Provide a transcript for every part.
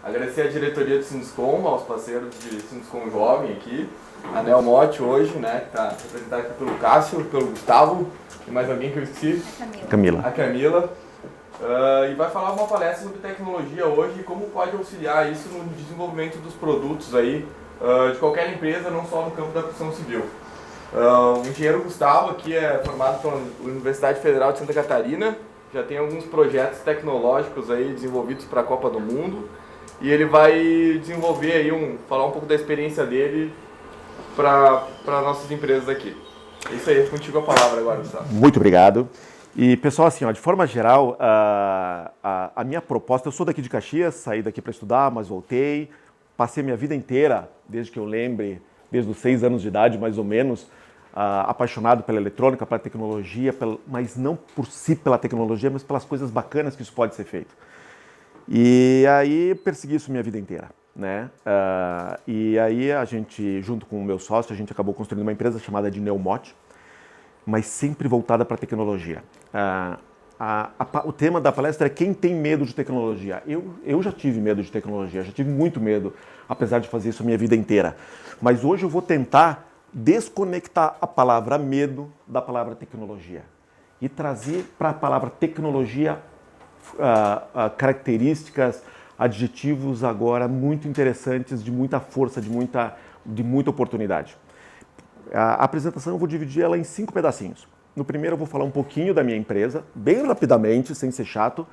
Agradecer a diretoria do Sinduscom, aos parceiros de Sinduscom Jovem aqui, a Nel Motti hoje, né, que está representada aqui pelo Cássio, pelo Gustavo, e mais alguém que eu esqueci? A Camila. E vai falar uma palestra sobre tecnologia hoje e como pode auxiliar isso no desenvolvimento dos produtos aí, de qualquer empresa, não só no campo da construção civil. O engenheiro Gustavo aqui é formado pela Universidade Federal de Santa Catarina, já tem alguns projetos tecnológicos aí desenvolvidos para a Copa do Mundo e ele vai desenvolver aí falar um pouco da experiência dele para nossas empresas aqui. É isso aí, é contigo a palavra agora, Gustavo. Muito obrigado. E pessoal, assim, de forma geral, a minha proposta, eu sou daqui de Caxias, saí daqui para estudar, mas voltei, passei minha vida inteira, desde que eu lembre, desde os 6 anos de idade mais ou menos, apaixonado pela eletrônica, pela tecnologia, mas não por si pela tecnologia, mas pelas coisas bacanas que isso pode ser feito. E aí persegui isso minha vida inteira, né? E aí a gente, junto com o meu sócio, a gente acabou construindo uma empresa chamada de Nel Motti, mas sempre voltada para a tecnologia. O tema da palestra é quem tem medo de tecnologia. Eu já tive medo de tecnologia, já tive muito medo, apesar de fazer isso a minha vida inteira. Mas hoje eu vou tentar desconectar a palavra medo da palavra tecnologia e trazer para a palavra tecnologia características, adjetivos agora muito interessantes, de muita força, de muita oportunidade. A apresentação eu vou dividir ela em 5 pedacinhos. No primeiro eu vou falar um pouquinho da minha empresa, bem rapidamente, sem ser chato,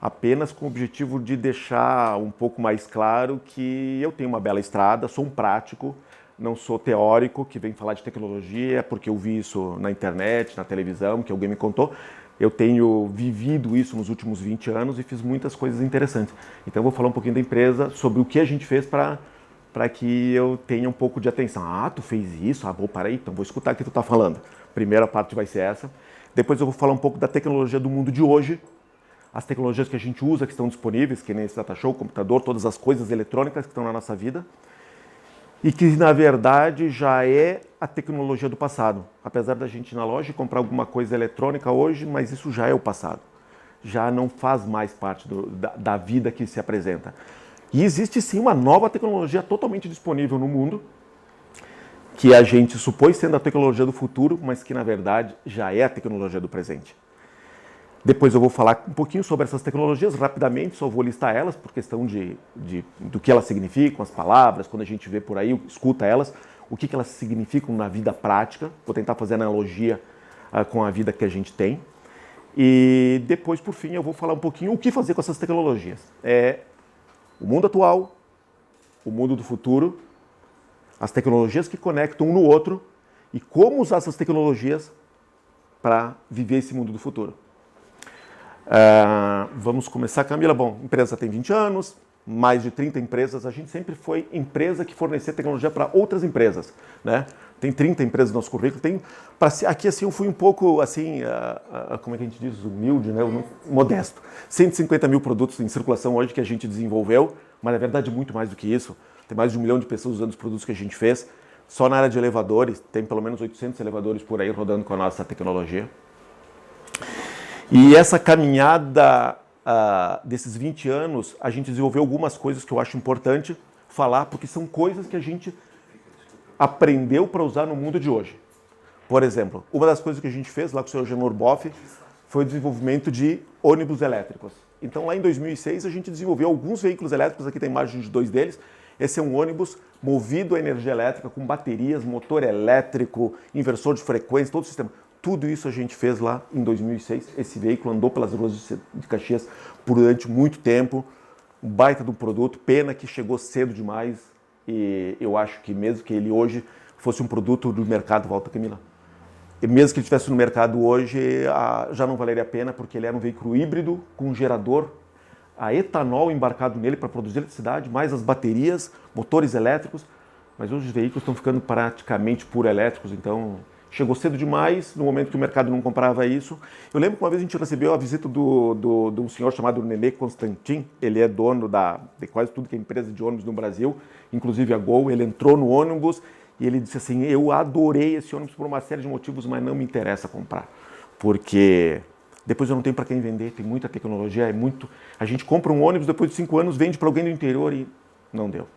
apenas com o objetivo de deixar um pouco mais claro que eu tenho uma bela estrada, sou um prático, não sou teórico que vem falar de tecnologia porque eu vi isso na internet, na televisão, que alguém me contou. Eu tenho vivido isso nos últimos 20 anos e fiz muitas coisas interessantes. Então eu vou falar um pouquinho da empresa, sobre o que a gente fez para que eu tenha um pouco de atenção. Tu fez isso? Peraí, então vou escutar o que tu está falando. Primeira parte vai ser essa. Depois eu vou falar um pouco da tecnologia do mundo de hoje, as tecnologias que a gente usa, que estão disponíveis, que nem esse data show, computador, todas as coisas eletrônicas que estão na nossa vida, e que, na verdade, já é a tecnologia do passado. Apesar da gente ir na loja e comprar alguma coisa eletrônica hoje, mas isso já é o passado. Já não faz mais parte da vida que se apresenta. E existe, sim, uma nova tecnologia totalmente disponível no mundo, que a gente supôs sendo a tecnologia do futuro, mas que, na verdade, já é a tecnologia do presente. Depois eu vou falar um pouquinho sobre essas tecnologias, rapidamente, só vou listar elas por questão do que elas significam, as palavras, quando a gente vê por aí, escuta elas, o que elas significam na vida prática. Vou tentar fazer analogia com a vida que a gente tem. E depois, por fim, eu vou falar um pouquinho o que fazer com essas tecnologias. O mundo atual, o mundo do futuro, as tecnologias que conectam um no outro e como usar essas tecnologias para viver esse mundo do futuro. Vamos começar, Camila. Bom, a empresa tem 20 anos, mais de 30 empresas. A gente sempre foi empresa que fornecia tecnologia para outras empresas, né? Tem 30 empresas no nosso currículo. Aqui assim, eu fui um pouco, assim, como é que a gente diz, humilde, né? Modesto. 150 mil produtos em circulação hoje que a gente desenvolveu, mas na verdade muito mais do que isso. Tem mais de 1 milhão de pessoas usando os produtos que a gente fez. Só na área de elevadores, tem pelo menos 800 elevadores por aí rodando com a nossa tecnologia. E essa caminhada desses 20 anos, a gente desenvolveu algumas coisas que eu acho importante falar, porque são coisas que a gente aprendeu para usar no mundo de hoje. Por exemplo, uma das coisas que a gente fez lá com o Sr. Genor Boff foi o desenvolvimento de ônibus elétricos. Então, lá em 2006, a gente desenvolveu alguns veículos elétricos, aqui tem imagem de 2 deles. Esse é um ônibus movido a energia elétrica, com baterias, motor elétrico, inversor de frequência, todo o sistema. Tudo isso a gente fez lá em 2006. Esse veículo andou pelas ruas de Caxias durante muito tempo. Um baita do produto, pena que chegou cedo demais. E eu acho que mesmo que ele hoje fosse um produto do mercado, volta Camila, e mesmo que ele estivesse no mercado hoje, já não valeria a pena, porque ele era um veículo híbrido com um gerador a etanol embarcado nele para produzir eletricidade, mais as baterias, motores elétricos. Mas hoje os veículos estão ficando praticamente puro elétricos, então chegou cedo demais, no momento que o mercado não comprava isso. Eu lembro que uma vez a gente recebeu a visita de um senhor chamado Nenê Constantin. Ele é dono de quase tudo que é empresa de ônibus no Brasil, inclusive a Gol. Ele entrou no ônibus e ele disse assim: eu adorei esse ônibus por uma série de motivos, mas não me interessa comprar, porque Depois eu não tenho para quem vender, tem muita tecnologia, a gente compra um ônibus, depois de 5 anos vende para alguém do interior e não deu.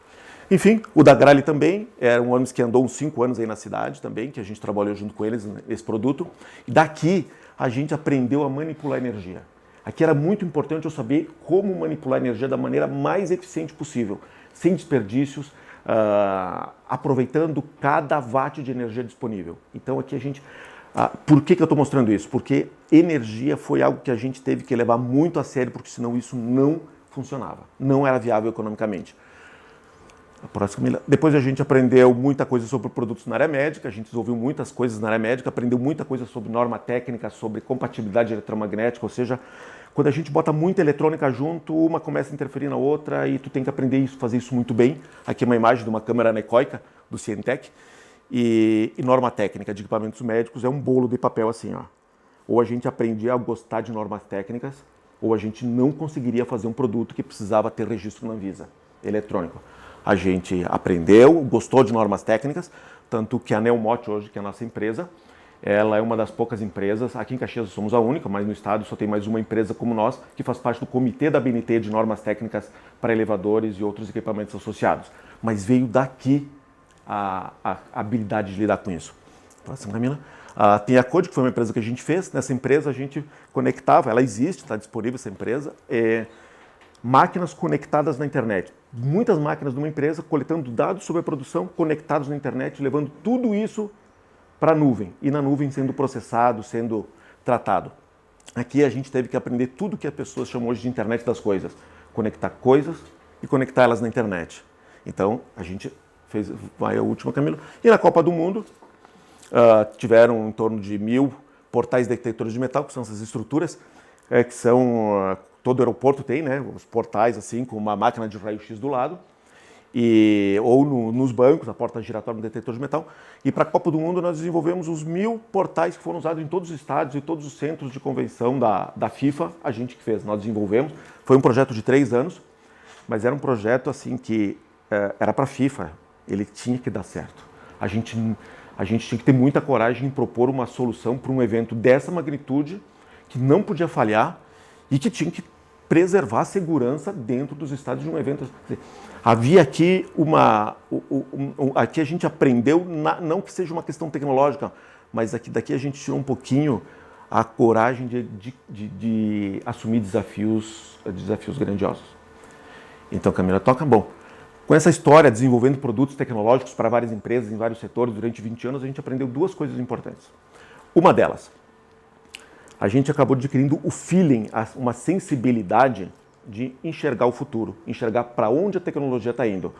Enfim, o da Grale também, era um ônibus que andou uns 5 anos aí na cidade também, que a gente trabalhou junto com eles nesse produto. E daqui a gente aprendeu a manipular energia. Aqui era muito importante eu saber como manipular energia da maneira mais eficiente possível, sem desperdícios, aproveitando cada watt de energia disponível. Então aqui a gente... por que eu estou mostrando isso? Porque energia foi algo que a gente teve que levar muito a sério, porque senão isso não funcionava, não era viável economicamente. A próxima, depois a gente aprendeu muita coisa sobre produtos na área médica, a gente desenvolveu muitas coisas na área médica, aprendeu muita coisa sobre norma técnica, sobre compatibilidade eletromagnética, ou seja, quando a gente bota muita eletrônica junto, uma começa a interferir na outra e tu tem que aprender isso, fazer isso muito bem. Aqui é uma imagem de uma câmera anecoica do Cientec. E norma técnica de equipamentos médicos é um bolo de papel assim, ó. Ou a gente aprendia a gostar de normas técnicas, ou a gente não conseguiria fazer um produto que precisava ter registro na Anvisa, eletrônico. A gente aprendeu, gostou de normas técnicas, tanto que a Neomote hoje, que é a nossa empresa, ela é uma das poucas empresas, aqui em Caxias somos a única, mas no estado só tem mais uma empresa como nós, que faz parte do comitê da ABNT de normas técnicas para elevadores e outros equipamentos associados. Mas veio daqui a habilidade de lidar com isso. Próximo, Camila. Tem a Code, que foi uma empresa que a gente fez. Nessa empresa a gente conectava, ela existe, está disponível essa empresa, máquinas conectadas na internet. Muitas máquinas de uma empresa coletando dados sobre a produção, conectados na internet, levando tudo isso para a nuvem. E na nuvem sendo processado, sendo tratado. Aqui a gente teve que aprender tudo que as pessoas chamam hoje de internet das coisas. Conectar coisas e conectar elas na internet. Então a gente fez, vai a última, Camilo. E na Copa do Mundo, tiveram em torno de 1000 portais detectores de metal, que são essas estruturas, que são, todo aeroporto tem, né, os portais assim, com uma máquina de raio-x do lado, ou nos bancos, a porta giratória no detector de metal. E para a Copa do Mundo nós desenvolvemos os 1000 portais que foram usados em todos os estádios e todos os centros de convenção da FIFA, a gente que fez, nós desenvolvemos. Foi um projeto de 3 anos, mas era um projeto assim que era para a FIFA, ele tinha que dar certo. A gente tinha que ter muita coragem em propor uma solução para um evento dessa magnitude, que não podia falhar e que tinha que preservar a segurança dentro dos estádios de um evento. Havia aqui aqui a gente aprendeu, não que seja uma questão tecnológica, mas daqui a gente tirou um pouquinho a coragem de assumir desafios grandiosos. Então, Camila, toca bom. Com essa história, desenvolvendo produtos tecnológicos para várias empresas, em vários setores, durante 20 anos, a gente aprendeu 2 coisas importantes. Uma delas, a gente acabou adquirindo o feeling, uma sensibilidade de enxergar o futuro, enxergar para onde a tecnologia está indo.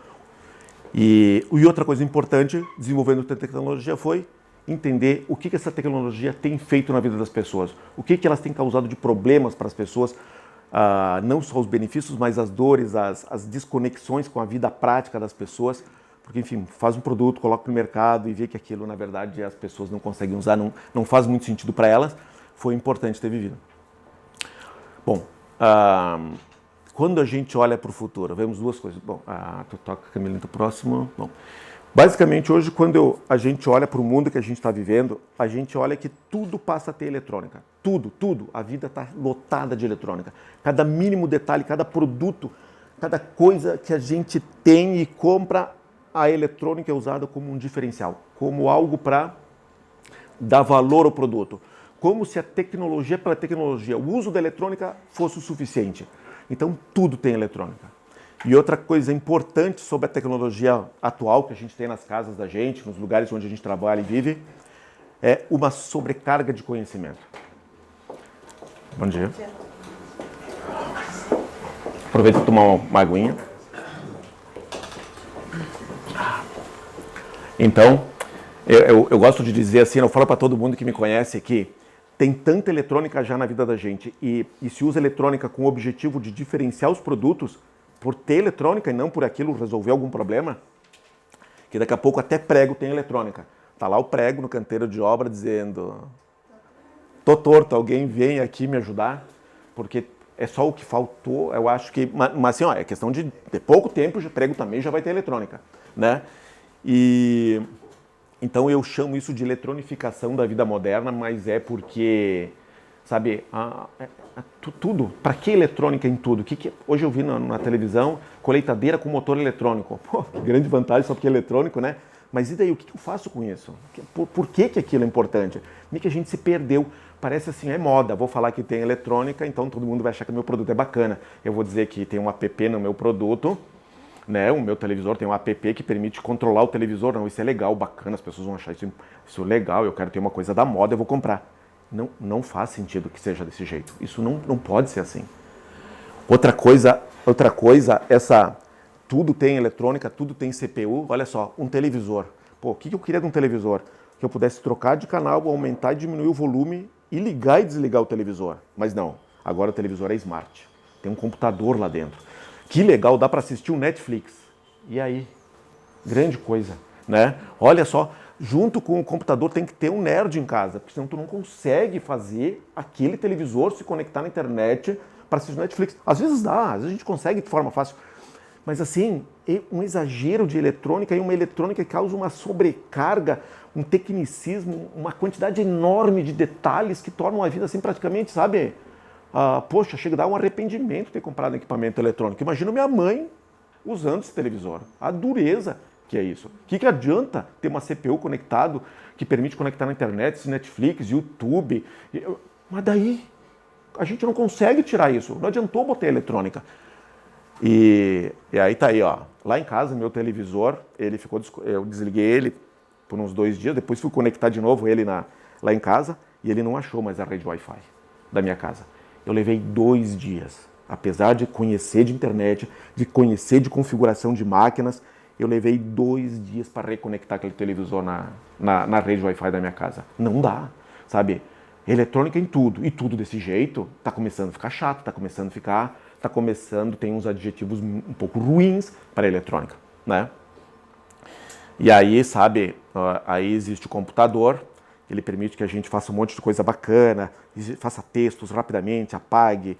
E outra coisa importante, desenvolvendo tecnologia, foi entender o que essa tecnologia tem feito na vida das pessoas, o que elas têm causado de problemas para as pessoas, não só os benefícios, mas as dores, as desconexões com a vida prática das pessoas, porque, enfim, faz um produto, coloca no mercado e vê que aquilo, na verdade, as pessoas não conseguem usar, não faz muito sentido para elas. Foi importante ter vivido. Bom, quando a gente olha para o futuro, vemos 2 coisas. Bom, tu toca, Camila, então próximo. Bom, basicamente, hoje, quando a gente olha para o mundo que a gente está vivendo, a gente olha que tudo passa a ter eletrônica. Tudo. A vida está lotada de eletrônica. Cada mínimo detalhe, cada produto, cada coisa que a gente tem e compra, a eletrônica é usada como um diferencial, como algo para dar valor ao produto. Como se a tecnologia pela tecnologia, o uso da eletrônica fosse o suficiente. Então, tudo tem eletrônica. E outra coisa importante sobre a tecnologia atual que a gente tem nas casas da gente, nos lugares onde a gente trabalha e vive, é uma sobrecarga de conhecimento. Bom dia. Aproveita para tomar uma aguinha. Então, eu gosto de dizer assim, eu falo para todo mundo que me conhece aqui, tem tanta eletrônica já na vida da gente e se usa eletrônica com o objetivo de diferenciar os produtos por ter eletrônica e não por aquilo resolver algum problema, que daqui a pouco até prego tem eletrônica. Tá lá o prego no canteiro de obra dizendo: tô torto, alguém vem aqui me ajudar, porque é só o que faltou, eu acho que... Mas assim, ó, é questão de pouco tempo, o prego também já vai ter eletrônica, né? E... Então eu chamo isso de eletronificação da vida moderna, mas é porque sabe? Tudo. Para que eletrônica em tudo? Hoje eu vi na televisão colheitadeira com motor eletrônico. Pô, que grande vantagem só porque é eletrônico, né? Mas e daí, o que eu faço com isso? Por que aquilo é importante? Meio que a gente se perdeu. Parece assim, é moda. Vou falar que tem eletrônica, então todo mundo vai achar que o meu produto é bacana. Eu vou dizer que tem um app no meu produto, né? O meu televisor tem um app que permite controlar o televisor. Não, isso é legal, bacana, as pessoas vão achar isso legal, eu quero ter uma coisa da moda, eu vou comprar. Não faz sentido que seja desse jeito. Isso não pode ser assim. Outra coisa, tudo tem eletrônica, tudo tem CPU. Olha só, um televisor. Pô, o que eu queria de um televisor? Que eu pudesse trocar de canal, aumentar e diminuir o volume e ligar e desligar o televisor. Mas não, agora o televisor é smart. Tem um computador lá dentro. Que legal, dá para assistir o Netflix. E aí? Grande coisa, né? Olha só, junto com o computador tem que ter um nerd em casa, porque senão tu não consegue fazer aquele televisor se conectar na internet para assistir o Netflix. Às vezes dá, às vezes a gente consegue de forma fácil. Mas assim, um exagero de eletrônica e uma eletrônica que causa uma sobrecarga, um tecnicismo, uma quantidade enorme de detalhes que tornam a vida assim praticamente, sabe? Poxa, chega a dar um arrependimento ter comprado equipamento eletrônico. Imagina minha mãe usando esse televisor. A dureza que é isso. O que adianta ter uma CPU conectado que permite conectar na internet, Netflix, YouTube? Mas daí a gente não consegue tirar isso. Não adiantou botar eletrônica. E aí tá aí, ó. Lá em casa, meu televisor, eu desliguei ele por uns 2 dias, depois fui conectar de novo ele lá em casa e ele não achou mais a rede Wi-Fi da minha casa. Eu levei 2 dias, apesar de conhecer de internet, de conhecer de configuração de máquinas, eu levei 2 dias para reconectar aquele televisor na rede Wi-Fi da minha casa. Não dá, sabe? Eletrônica em tudo, e tudo desse jeito, tá começando a ficar chato, tem uns adjetivos um pouco ruins para a eletrônica, né? E aí, sabe, aí existe o computador, ele permite que a gente faça um monte de coisa bacana, faça textos rapidamente, apague,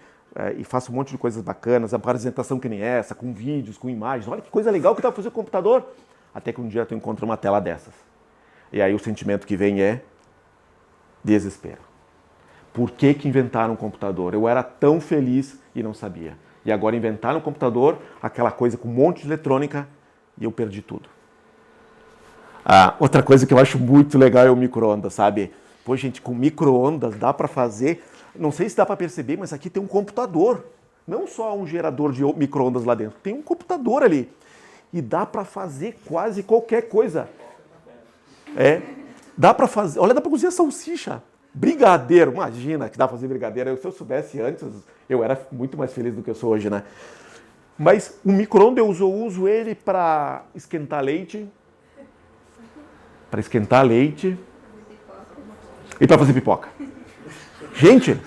e faça um monte de coisas bacanas, apresentação que nem essa, com vídeos, com imagens. Olha que coisa legal que dá para fazer com o computador. Até que um dia tu encontra uma tela dessas. E aí o sentimento que vem é desespero. Por que inventaram um computador? Eu era tão feliz e não sabia. E agora inventaram um computador, aquela coisa com um monte de eletrônica, e eu perdi tudo. Outra coisa que eu acho muito legal é o micro-ondas, sabe? Pô, gente, com micro-ondas dá para fazer... Não sei se dá para perceber, mas aqui tem um computador. Não só um gerador de micro-ondas lá dentro, tem um computador ali. E dá para fazer quase qualquer coisa. Dá para fazer... Olha, dá para cozinhar salsicha. Brigadeiro, imagina que dá para fazer brigadeiro. Se eu soubesse antes, eu era muito mais feliz do que eu sou hoje, né? Mas o micro-ondas eu uso ele para esquentar leite. Para esquentar leite. E para fazer pipoca. Gente,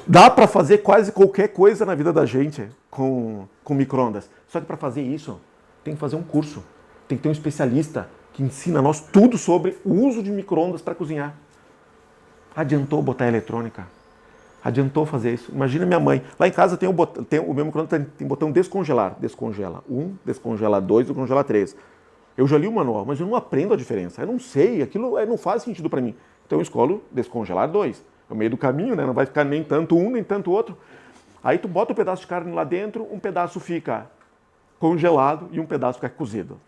dá para fazer quase qualquer coisa na vida da gente com micro-ondas. Só que para fazer isso, tem que fazer um curso. Tem que ter um especialista que ensina a nós tudo sobre o uso de micro-ondas para cozinhar. Adiantou botar eletrônica. Adiantou fazer isso. Imagina minha mãe. Lá em casa tem o meu micro-ondas tem botão descongelar. Descongela 1, descongela 2, descongela 3. Eu já li o manual, mas eu não aprendo a diferença. Eu não sei, aquilo não faz sentido para mim. Então eu escolho descongelar 2. É o meio do caminho, né? Não vai ficar nem tanto um, nem tanto outro. Aí tu bota um pedaço de carne lá dentro, um pedaço fica congelado e um pedaço fica cozido.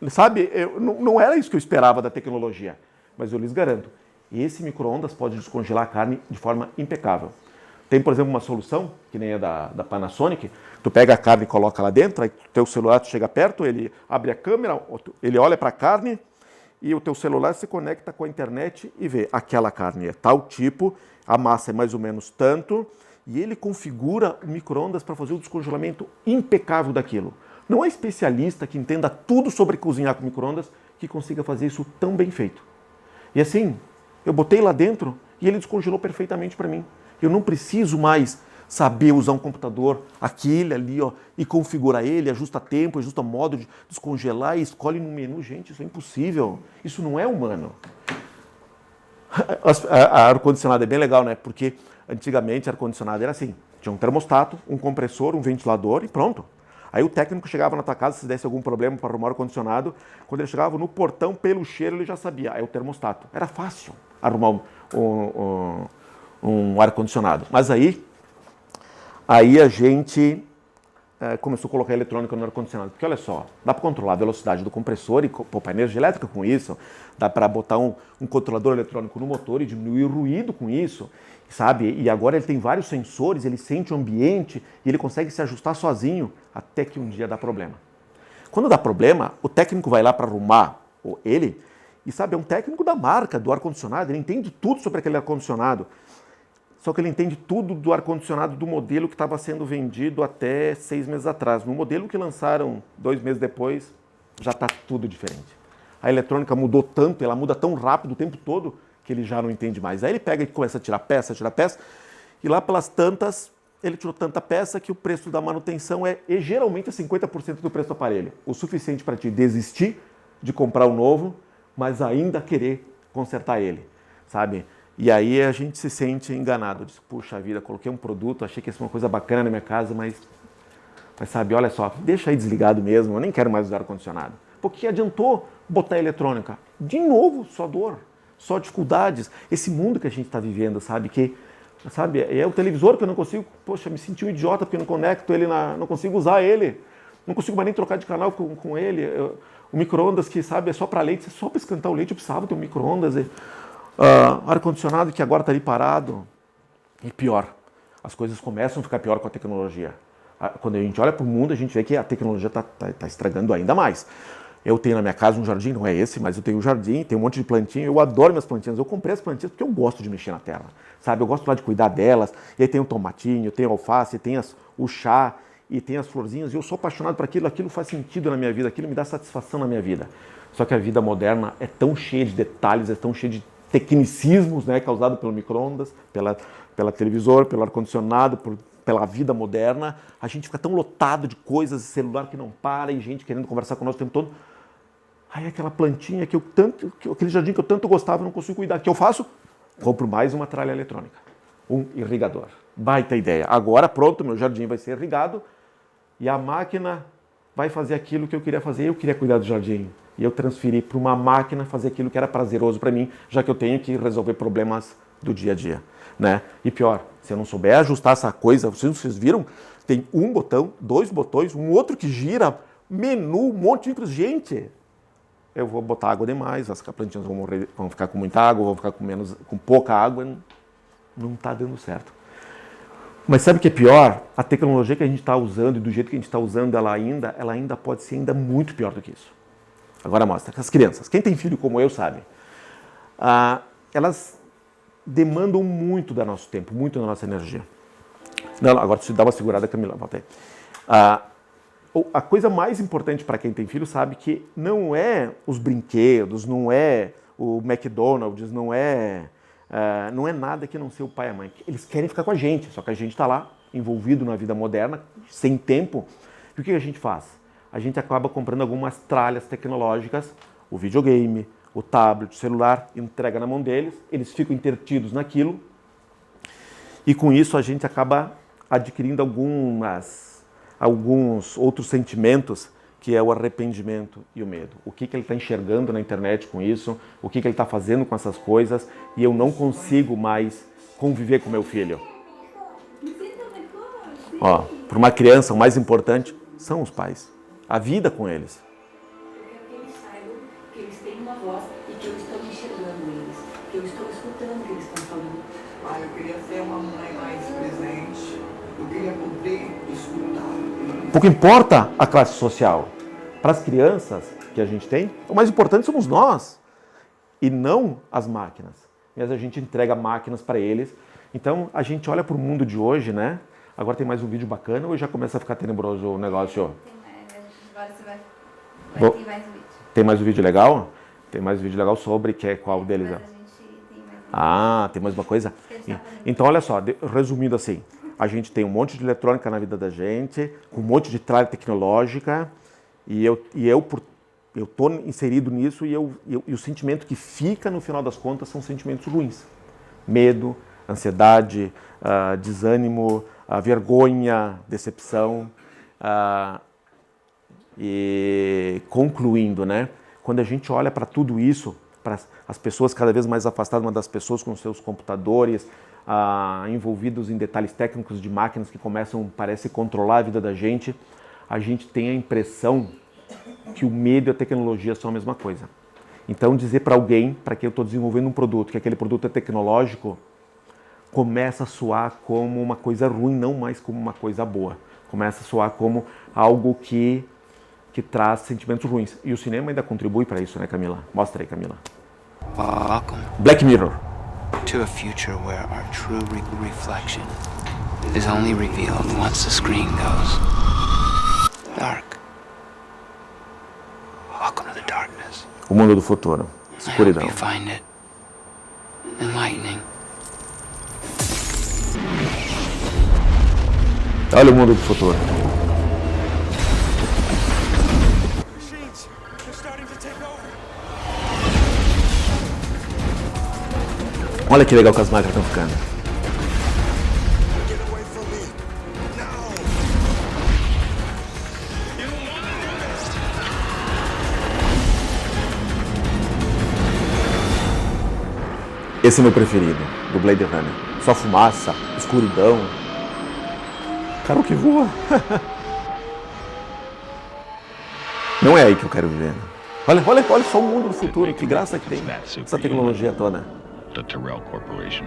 Sabe, não era isso que eu esperava da tecnologia, mas eu lhes garanto, esse micro-ondas pode descongelar a carne de forma impecável. Tem, por exemplo, uma solução, que nem a da Panasonic, tu pega a carne e coloca lá dentro, aí teu celular tu chega perto, ele abre a câmera, ele olha para a carne, e o teu celular se conecta com a internet e vê aquela carne é tal tipo, a massa é mais ou menos tanto, e ele configura o micro-ondas para fazer o descongelamento impecável daquilo. Não é especialista que entenda tudo sobre cozinhar com micro-ondas que consiga fazer isso tão bem feito. E assim, eu botei lá dentro e ele descongelou perfeitamente para mim. Eu não preciso mais saber usar um computador, aquele ali, ó, e configurar ele, ajusta tempo, ajusta modo de descongelar e escolhe no menu. Gente, isso é impossível. Isso não é humano. A ar-condicionado é bem legal, né? Porque antigamente ar-condicionado era assim, tinha um termostato, um compressor, um ventilador e pronto. Aí o técnico chegava na tua casa, se desse algum problema para arrumar o ar-condicionado, quando ele chegava no portão, pelo cheiro, ele já sabia. Aí o termostato. Era fácil arrumar um ar-condicionado. Mas aí a gente começou a colocar eletrônica no ar-condicionado. Porque olha só, dá para controlar a velocidade do compressor e poupar energia elétrica com isso. Dá para botar um controlador eletrônico no motor e diminuir o ruído com isso, sabe? E agora ele tem vários sensores, ele sente o ambiente e ele consegue se ajustar sozinho até que um dia dá problema. Quando dá problema, o técnico vai lá para arrumar ele e, sabe, é um técnico da marca, do ar-condicionado, ele entende tudo sobre aquele ar-condicionado. Só que ele entende tudo do ar-condicionado do modelo que estava sendo vendido até 6 meses atrás. No modelo que lançaram 2 meses depois, já está tudo diferente. A eletrônica mudou tanto, ela muda tão rápido o tempo todo, que ele já não entende mais. Aí ele pega e começa a tirar peça, e lá pelas tantas, ele tirou tanta peça que o preço da manutenção é geralmente 50% do preço do aparelho. O suficiente para te desistir de comprar um novo, mas ainda querer consertar ele, sabe? E aí a gente se sente enganado. Diz, puxa vida, coloquei um produto, achei que ia ser uma coisa bacana na minha casa, mas sabe, olha só, deixa aí desligado mesmo, eu nem quero mais usar ar-condicionado. Porque adiantou botar eletrônica? De novo, só dor, só dificuldades. Esse mundo que a gente está vivendo, sabe, é o televisor que eu não consigo, poxa, me senti um idiota porque eu não conecto ele, não consigo usar ele, não consigo mais nem trocar de canal com ele. O micro-ondas que, sabe, é só para leite, só para esquentar o leite eu precisava ter um micro-ondas. Ar-condicionado que agora está ali parado. E pior, as coisas começam a ficar pior com a tecnologia. Quando a gente olha para o mundo, a gente vê que a tecnologia está estragando ainda mais. Eu tenho na minha casa um jardim, não é esse, mas eu tenho um jardim, tenho um monte de plantinha, eu adoro minhas plantinhas. Eu comprei as plantinhas porque eu gosto de mexer na terra, sabe? Eu gosto lá de cuidar delas. E aí tem o tomatinho, tem a alface, tem o chá e tem as florzinhas. E eu sou apaixonado por aquilo faz sentido na minha vida, aquilo me dá satisfação na minha vida. Só que a vida moderna é tão cheia de detalhes, é tão cheia de tecnicismos, né, causado pelo micro-ondas, pela televisor, pelo ar-condicionado, pela vida moderna. A gente fica tão lotado de coisas, celular que não para e gente querendo conversar conosco o tempo todo. Aí aquela plantinha aquele jardim que eu tanto gostava, eu não consigo cuidar. O que eu faço? Compro mais uma tralha eletrônica, um irrigador. Baita ideia. Agora pronto, meu jardim vai ser irrigado e a máquina vai fazer aquilo que eu queria fazer. Eu queria cuidar do jardim. E eu transferi para uma máquina fazer aquilo que era prazeroso para mim, já que eu tenho que resolver problemas do dia a dia, né? E pior, se eu não souber ajustar essa coisa, vocês viram? Tem um botão, 2 botões, um outro que gira, menu, um monte de gente. Eu vou botar água demais, as plantinhas vão morrer, vão ficar com muita água, vão ficar com pouca água, não está dando certo. Mas sabe o que é pior? A tecnologia que a gente está usando e do jeito que a gente está usando ela ainda pode ser ainda muito pior do que isso. Agora mostra, as crianças, quem tem filho como eu sabe, elas demandam muito do nosso tempo, muito da nossa energia. Não, agora se dá uma segurada, Camila, volta aí. A coisa mais importante para quem tem filho sabe que não é os brinquedos, não é o McDonald's, não é nada que não seja o pai e a mãe. Eles querem ficar com a gente, só que a gente está lá, envolvido na vida moderna, sem tempo. E o que a gente faz? A gente acaba comprando algumas tralhas tecnológicas, o videogame, o tablet, o celular, entrega na mão deles, eles ficam entretidos naquilo e com isso a gente acaba adquirindo alguns outros sentimentos, que é o arrependimento e o medo. O que ele está enxergando na internet com isso, o que ele está fazendo com essas coisas e eu não consigo mais conviver com meu filho. Para uma criança, o mais importante são os pais. A vida com eles. Eu quero que eles saibam que eles têm uma voz e que eu estou enxergando eles, que eu estou escutando o que eles estão falando. Eu queria ser uma mãe mais presente, eu queria cumprir, escutar. Pouco importa a classe social. Para as crianças que a gente tem, o mais importante somos nós e não as máquinas. Mas a gente entrega máquinas para eles. Então a gente olha para o mundo de hoje, né? Agora tem mais um vídeo bacana ou já começa a ficar tenebroso o negócio? Agora você vai ter mais um vídeo. Tem mais um vídeo legal? Tem mais um vídeo legal sobre qual deles é? Tem mais uma coisa? Então olha só, resumindo assim, a gente tem um monte de eletrônica na vida da gente, com um monte de tralha tecnológica e eu estou inserido nisso e o sentimento que fica no final das contas são sentimentos ruins. Medo, ansiedade, desânimo, vergonha, decepção. E concluindo, né? Quando a gente olha para tudo isso, para as pessoas cada vez mais afastadas das pessoas com seus computadores, envolvidos em detalhes técnicos de máquinas que começam, parece, controlar a vida da gente, a gente tem a impressão que o medo e a tecnologia são a mesma coisa. Então dizer para alguém, para quem eu estou desenvolvendo um produto, que aquele produto é tecnológico, começa a soar como uma coisa ruim, não mais como uma coisa boa. Começa a soar como algo que traz sentimentos ruins. E o cinema ainda contribui para isso, né, Camila? Mostra aí, Camila. Welcome Black Mirror. to a future where our true reflection is only revealed once the screen goes dark. Welcome to the darkness. O mundo do futuro. I hope Escuridão. you find it enlightening. Olha o mundo do futuro. Olha que legal que as máquinas estão ficando. Esse é meu preferido, do Blade Runner. Só fumaça, escuridão. Carro que voa. Não é aí que eu quero viver. Olha só o mundo do futuro, que graça que tem essa tecnologia toda. The Tyrell Corporation.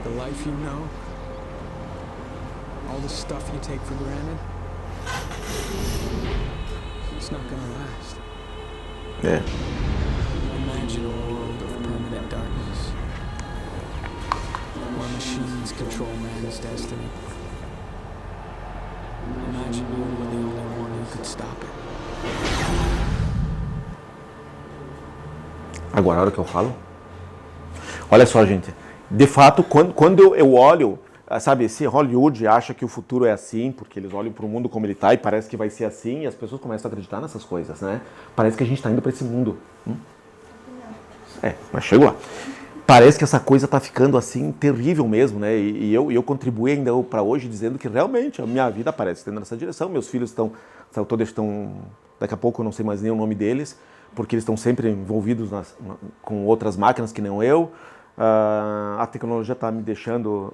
The life you know, all the stuff you take for granted, it's not gonna last. É. Imagine a world of permanent darkness, where machines control man's destiny. Imagine you were the only one who could stop it. Agora, a hora que eu falo. Olha só, gente. De fato, quando eu olho, sabe, se Hollywood acha que o futuro é assim, porque eles olham para o mundo como ele está e parece que vai ser assim, e as pessoas começam a acreditar nessas coisas, né? Parece que a gente está indo para esse mundo. Mas chegou lá. Parece que essa coisa está ficando assim terrível mesmo, né? E eu contribuí ainda para hoje dizendo que realmente a minha vida parece tendo nessa direção. Meus filhos estão daqui a pouco eu não sei mais nem o nome deles, porque eles estão sempre envolvidos com outras máquinas que não eu. A tecnologia está me deixando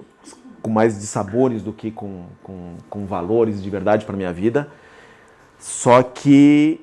com mais dissabores do que com valores de verdade para minha vida. Só que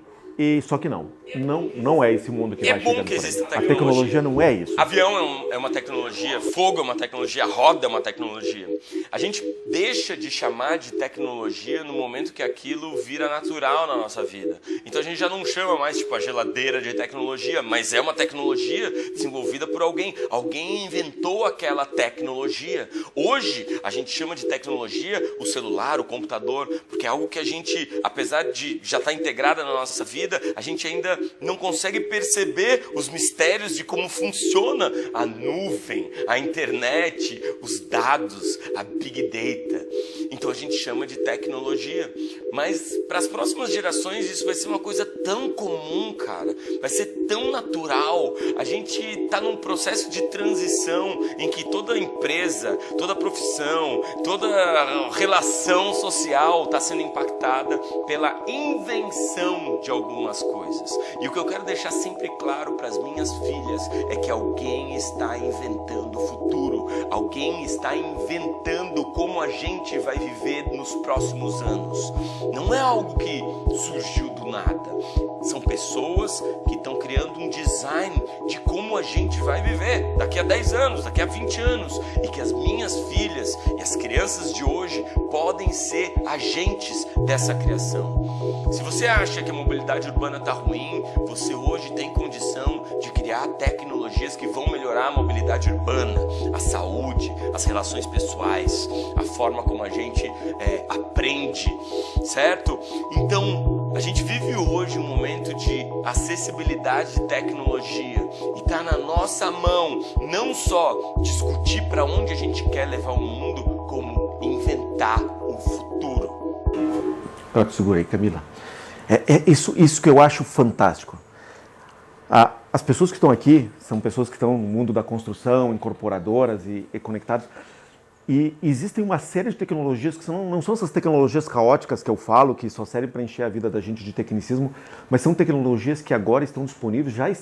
não é esse mundo que vai chegar. É bom que exista A tecnologia não é isso. Avião é uma tecnologia, fogo é uma tecnologia, roda é uma tecnologia. A gente deixa de chamar de tecnologia no momento que aquilo vira natural na nossa vida. Então a gente já não chama mais tipo a geladeira de tecnologia, mas é uma tecnologia desenvolvida por alguém. Alguém inventou aquela tecnologia. Hoje a gente chama de tecnologia o celular, o computador, porque é algo que a gente, apesar de já estar integrada na nossa vida, a gente ainda não consegue perceber os mistérios de como funciona a nuvem, a internet, os dados, a Big Data. Então a gente chama de tecnologia. Mas para as próximas gerações isso vai ser uma coisa tão comum, cara. Vai ser tão natural. A gente está num processo de transição em que toda empresa, toda profissão, toda relação social está sendo impactada pela invenção de algumas coisas. E o que eu quero deixar sempre claro para as minhas filhas é que alguém está inventando o futuro. Alguém está inventando como a gente vai viver nos próximos anos. Não é algo que surgiu do nada. São pessoas que estão criando um design de como a gente vai viver daqui a 10 anos, daqui a 20 anos. E que as minhas filhas e as crianças de hoje podem ser agentes dessa criação. Se você acha que a mobilidade urbana está ruim, você hoje tem condição de criar tecnologias que vão melhorar a mobilidade urbana, a saúde, as relações pessoais, a forma como a gente aprende, certo? Então, a gente vive hoje um momento de acessibilidade de tecnologia e está na nossa mão não só discutir para onde a gente quer levar o mundo, como inventar um futuro. Eu te segurei, Camila. É isso que eu acho fantástico. As pessoas que estão aqui são pessoas que estão no mundo da construção, incorporadoras e conectadas. E existem uma série de tecnologias que não são essas tecnologias caóticas que eu falo, que só servem para encher a vida da gente de tecnicismo, mas são tecnologias que agora estão disponíveis, já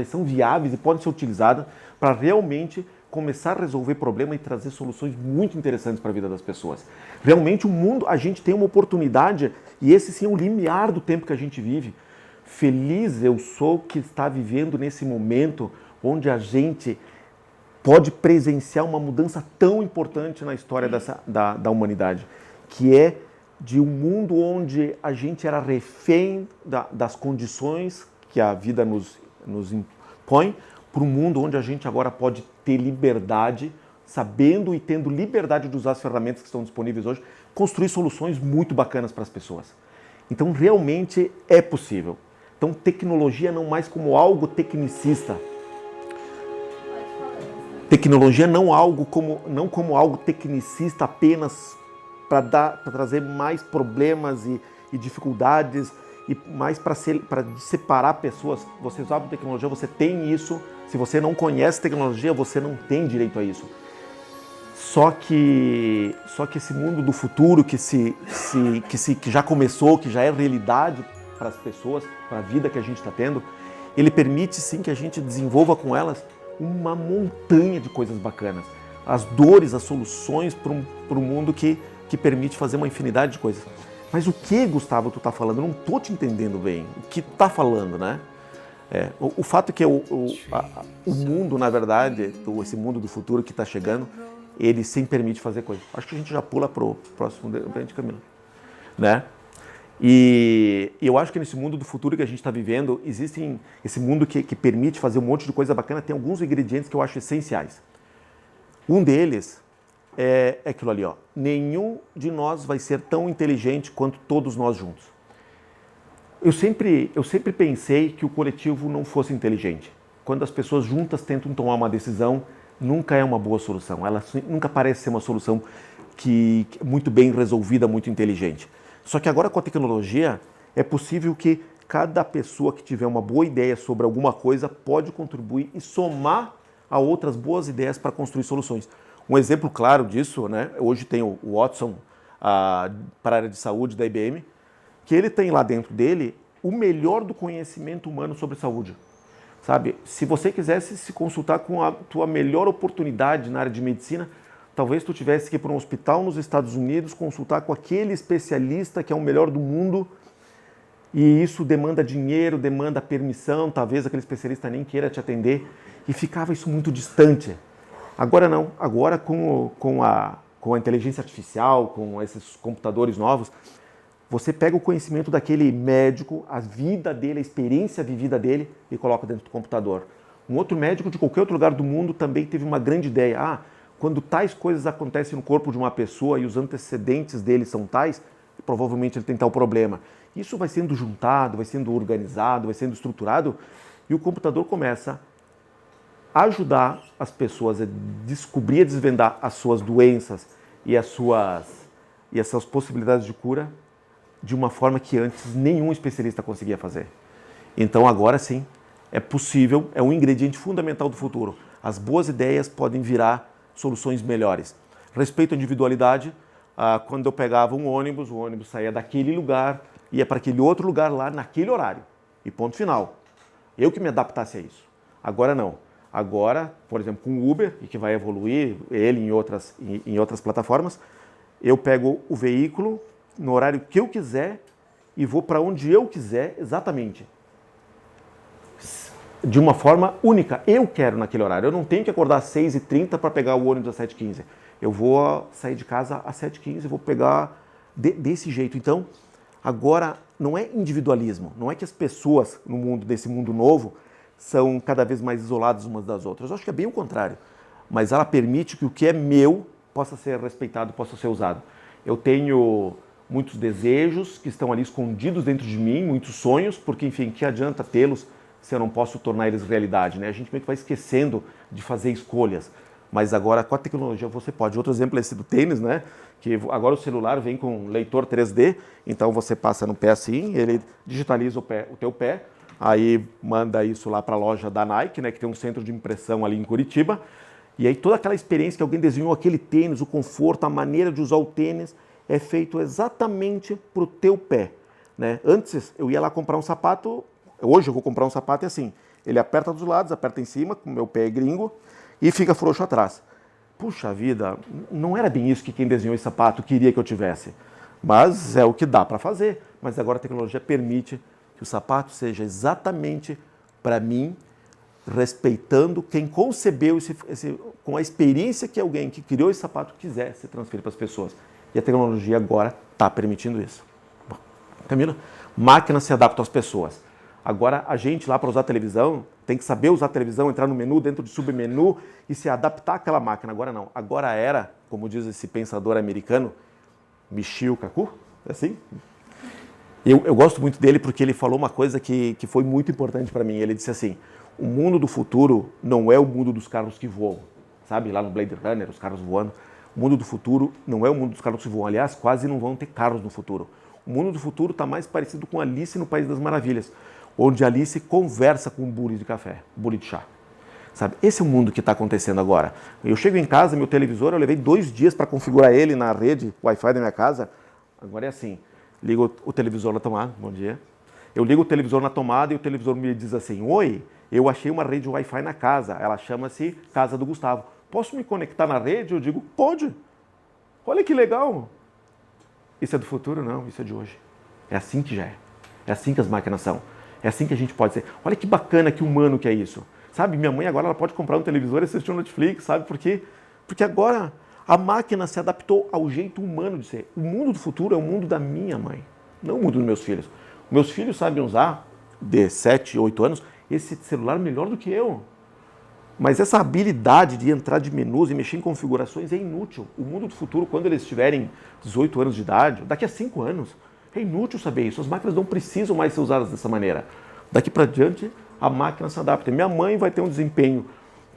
são viáveis e podem ser utilizadas para realmente começar a resolver problemas e trazer soluções muito interessantes para a vida das pessoas. Realmente o mundo, a gente tem uma oportunidade, e esse sim é o limiar do tempo que a gente vive. Feliz eu sou que está vivendo nesse momento onde a gente pode presenciar uma mudança tão importante na história da humanidade, que é de um mundo onde a gente era refém das condições que a vida nos impõe, para um mundo onde a gente agora pode ter liberdade, sabendo e tendo liberdade de usar as ferramentas que estão disponíveis hoje, construir soluções muito bacanas para as pessoas. Então, realmente é possível. Então, tecnologia não mais como algo tecnicista. Tecnologia não como algo tecnicista apenas para trazer mais problemas e dificuldades e mais para separar pessoas. Você usa tecnologia, você tem isso. Se você não conhece tecnologia, você não tem direito a isso. Só que esse mundo do futuro que já começou, que já é realidade para as pessoas, para a vida que a gente está tendo, ele permite sim que a gente desenvolva com elas uma montanha de coisas bacanas. As dores, as soluções para um mundo que permite fazer uma infinidade de coisas. Mas o que, Gustavo, tu está falando? Eu não estou te entendendo bem. O que tu está falando, né? O fato é que o mundo, na verdade, esse mundo do futuro que está chegando, ele sim permite fazer coisas. Acho que a gente já pula para o próximo debate, Camila. Né? E eu acho que nesse mundo do futuro que a gente está vivendo, existe esse mundo que permite fazer um monte de coisa bacana, tem alguns ingredientes que eu acho essenciais. Um deles é aquilo ali, ó. Nenhum de nós vai ser tão inteligente quanto todos nós juntos. Eu sempre pensei que o coletivo não fosse inteligente. Quando as pessoas juntas tentam tomar uma decisão, nunca é uma boa solução. Ela nunca parece ser uma solução que muito bem resolvida, muito inteligente. Só que agora com a tecnologia é possível que cada pessoa que tiver uma boa ideia sobre alguma coisa pode contribuir e somar a outras boas ideias para construir soluções. Um exemplo claro disso, né? Hoje tem o Watson para a área de saúde da IBM, que ele tem lá dentro dele o melhor do conhecimento humano sobre saúde. Sabe? Se você quisesse se consultar com a tua melhor oportunidade na área de medicina, talvez tu tivesse que ir para um hospital nos Estados Unidos, consultar com aquele especialista que é o melhor do mundo, e isso demanda dinheiro, demanda permissão, talvez aquele especialista nem queira te atender, e ficava isso muito distante. Agora não, agora com a inteligência artificial, com esses computadores novos, você pega o conhecimento daquele médico, a vida dele, a experiência vivida dele e coloca dentro do computador. Um outro médico de qualquer outro lugar do mundo também teve uma grande ideia. Quando tais coisas acontecem no corpo de uma pessoa e os antecedentes dele são tais, provavelmente ele tem tal problema. Isso vai sendo juntado, vai sendo organizado, vai sendo estruturado e o computador começa a ajudar as pessoas a descobrir, a desvendar as suas doenças e as suas possibilidades de cura de uma forma que antes nenhum especialista conseguia fazer. Então agora sim, é possível, é um ingrediente fundamental do futuro. As boas ideias podem virar soluções melhores. Respeito à individualidade, quando eu pegava um ônibus, o ônibus saía daquele lugar, ia para aquele outro lugar lá naquele horário. E ponto final. Eu que me adaptasse a isso. Agora não. Agora, por exemplo, com o Uber, e que vai evoluir ele em outras plataformas, eu pego o veículo no horário que eu quiser e vou para onde eu quiser exatamente. De uma forma única. Eu quero naquele horário. Eu não tenho que acordar às 6h30 para pegar o ônibus às 7h15. Eu vou sair de casa às 7h15 e vou pegar desse jeito. Então, agora não é individualismo. Não é que as pessoas nesse mundo novo são cada vez mais isoladas umas das outras. Eu acho que é bem o contrário. Mas ela permite que o que é meu possa ser respeitado, possa ser usado. Eu tenho muitos desejos que estão ali escondidos dentro de mim, muitos sonhos, porque, enfim, que adianta tê-los se eu não posso tornar eles realidade, né? A gente meio que vai esquecendo de fazer escolhas. Mas agora, com a tecnologia, você pode. Outro exemplo é esse do tênis, né? Que agora o celular vem com leitor 3D, então você passa no pé assim, ele digitaliza o teu pé, aí manda isso lá para a loja da Nike, né? Que tem um centro de impressão ali em Curitiba, E aí toda aquela experiência que alguém desenhou, aquele tênis, o conforto, a maneira de usar o tênis, é feito exatamente para o teu pé. Né? Antes eu ia lá comprar um sapato, hoje eu vou comprar um sapato e assim, ele aperta dos lados, aperta em cima, com o meu pé é gringo, e fica frouxo atrás. Puxa vida, não era bem isso que quem desenhou esse sapato queria que eu tivesse. Mas é o que dá para fazer. Mas agora a tecnologia permite que o sapato seja exatamente para mim, respeitando quem concebeu com a experiência que alguém que criou esse sapato quiser se transferir para as pessoas. E a tecnologia agora está permitindo isso. Bom, Camila, máquinas se adaptam às pessoas. Agora a gente lá para usar a televisão tem que saber usar a televisão, entrar no menu, dentro de submenu e se adaptar àquela máquina. Agora não. Agora era, como diz esse pensador americano, Michio Kaku, é assim? Eu gosto muito dele porque ele falou uma coisa que foi muito importante para mim. Ele disse assim, o mundo do futuro não é o mundo dos carros que voam. Sabe, lá no Blade Runner, os carros voando. O mundo do futuro não é o mundo dos carros que voam. Aliás, quase não vão ter carros no futuro. O mundo do futuro está mais parecido com Alice no País das Maravilhas, onde Alice conversa com um bule de café, bule de chá. Sabe? Esse é o mundo que está acontecendo agora. Eu chego em casa, meu televisor, eu levei 2 dias para configurar ele na rede Wi-Fi da minha casa. Agora é assim, ligo o televisor na tomada, bom dia. Eu ligo o televisor na tomada e o televisor me diz assim, oi, eu achei uma rede Wi-Fi na casa, ela chama-se Casa do Gustavo. Posso me conectar na rede? Eu digo, pode. Olha que legal. Isso é do futuro? Não, isso é de hoje. É assim que já é. É assim que as máquinas são. É assim que a gente pode ser. Olha que bacana, que humano que é isso. Sabe, minha mãe agora ela pode comprar um televisor e assistir um Netflix, sabe por quê? Porque agora a máquina se adaptou ao jeito humano de ser. O mundo do futuro é o mundo da minha mãe, não o mundo dos meus filhos. Meus filhos sabem usar, de 7, 8 anos, esse celular melhor do que eu. Mas essa habilidade de entrar de menus e mexer em configurações é inútil. O mundo do futuro, quando eles tiverem 18 anos de idade, daqui a 5 anos, é inútil saber isso. As máquinas não precisam mais ser usadas dessa maneira. Daqui para diante, a máquina se adapta. Minha mãe vai ter um desempenho,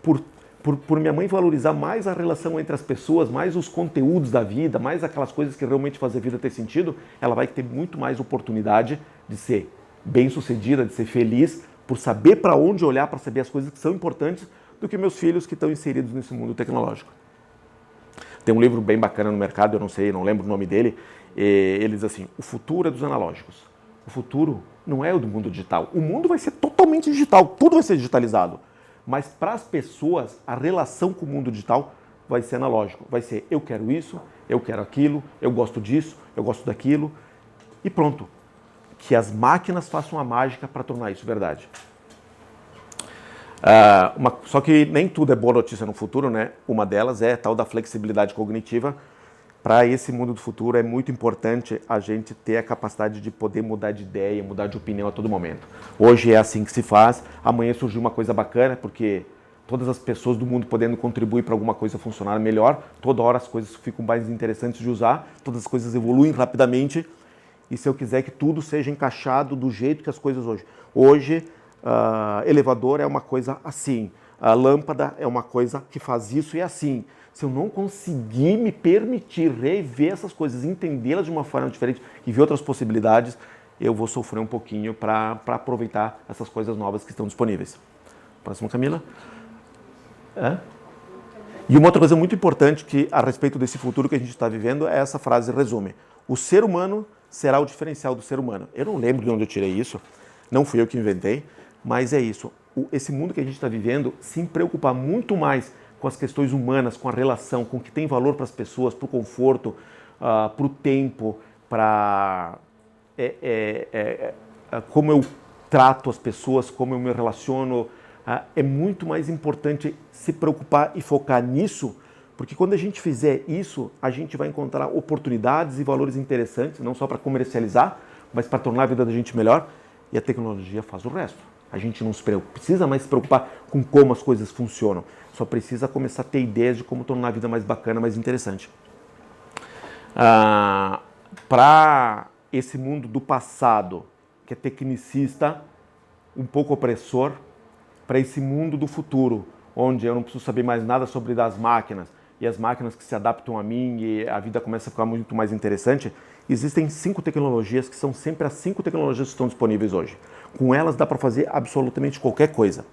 por minha mãe valorizar mais a relação entre as pessoas, mais os conteúdos da vida, mais aquelas coisas que realmente fazem a vida ter sentido, ela vai ter muito mais oportunidade de ser bem-sucedida, de ser feliz, por saber para onde olhar, para saber as coisas que são importantes, do que meus filhos que estão inseridos nesse mundo tecnológico. Tem um livro bem bacana no mercado, eu não sei, não lembro o nome dele, ele diz assim, o futuro é dos analógicos. O futuro não é o do mundo digital. O mundo vai ser totalmente digital, tudo vai ser digitalizado. Mas para as pessoas, a relação com o mundo digital vai ser analógico. Vai ser, eu quero isso, eu quero aquilo, eu gosto disso, eu gosto daquilo. E pronto. Que as máquinas façam a mágica para tornar isso verdade. Só que nem tudo é boa notícia no futuro, né? Uma delas é a tal da flexibilidade cognitiva. Para esse mundo do futuro é muito importante a gente ter a capacidade de poder mudar de ideia, mudar de opinião a todo momento. Hoje é assim que se faz, amanhã surgiu uma coisa bacana, porque todas as pessoas do mundo podendo contribuir para alguma coisa funcionar melhor, toda hora as coisas ficam mais interessantes de usar, todas as coisas evoluem rapidamente, e se eu quiser que tudo seja encaixado do jeito que as coisas hoje. Hoje, elevador é uma coisa assim, a lâmpada é uma coisa que faz isso e é assim. Se eu não conseguir me permitir rever essas coisas, entendê-las de uma forma diferente e ver outras possibilidades, eu vou sofrer um pouquinho para aproveitar essas coisas novas que estão disponíveis. Próximo, Camila. E uma outra coisa muito importante que a respeito desse futuro que a gente está vivendo é essa frase resume. O ser humano será o diferencial do ser humano. Eu não lembro de onde eu tirei isso, não fui eu que inventei, mas é isso. Esse mundo que a gente está vivendo se preocupar muito mais com as questões humanas, com a relação, com o que tem valor para as pessoas, para o conforto, para o tempo, para como eu trato as pessoas, como eu me relaciono. É muito mais importante se preocupar e focar nisso, porque quando a gente fizer isso, a gente vai encontrar oportunidades e valores interessantes, não só para comercializar, mas para tornar a vida da gente melhor, e a tecnologia faz o resto. A gente não precisa mais se preocupar com como as coisas funcionam, só precisa começar a ter ideias de como tornar a vida mais bacana, mais interessante. Para esse mundo do passado, que é tecnicista, um pouco opressor, para esse mundo do futuro, onde eu não preciso saber mais nada sobre as máquinas, e as máquinas que se adaptam a mim e a vida começa a ficar muito mais interessante, existem 5 tecnologias que são sempre as 5 tecnologias que estão disponíveis hoje. Com elas dá para fazer absolutamente qualquer coisa.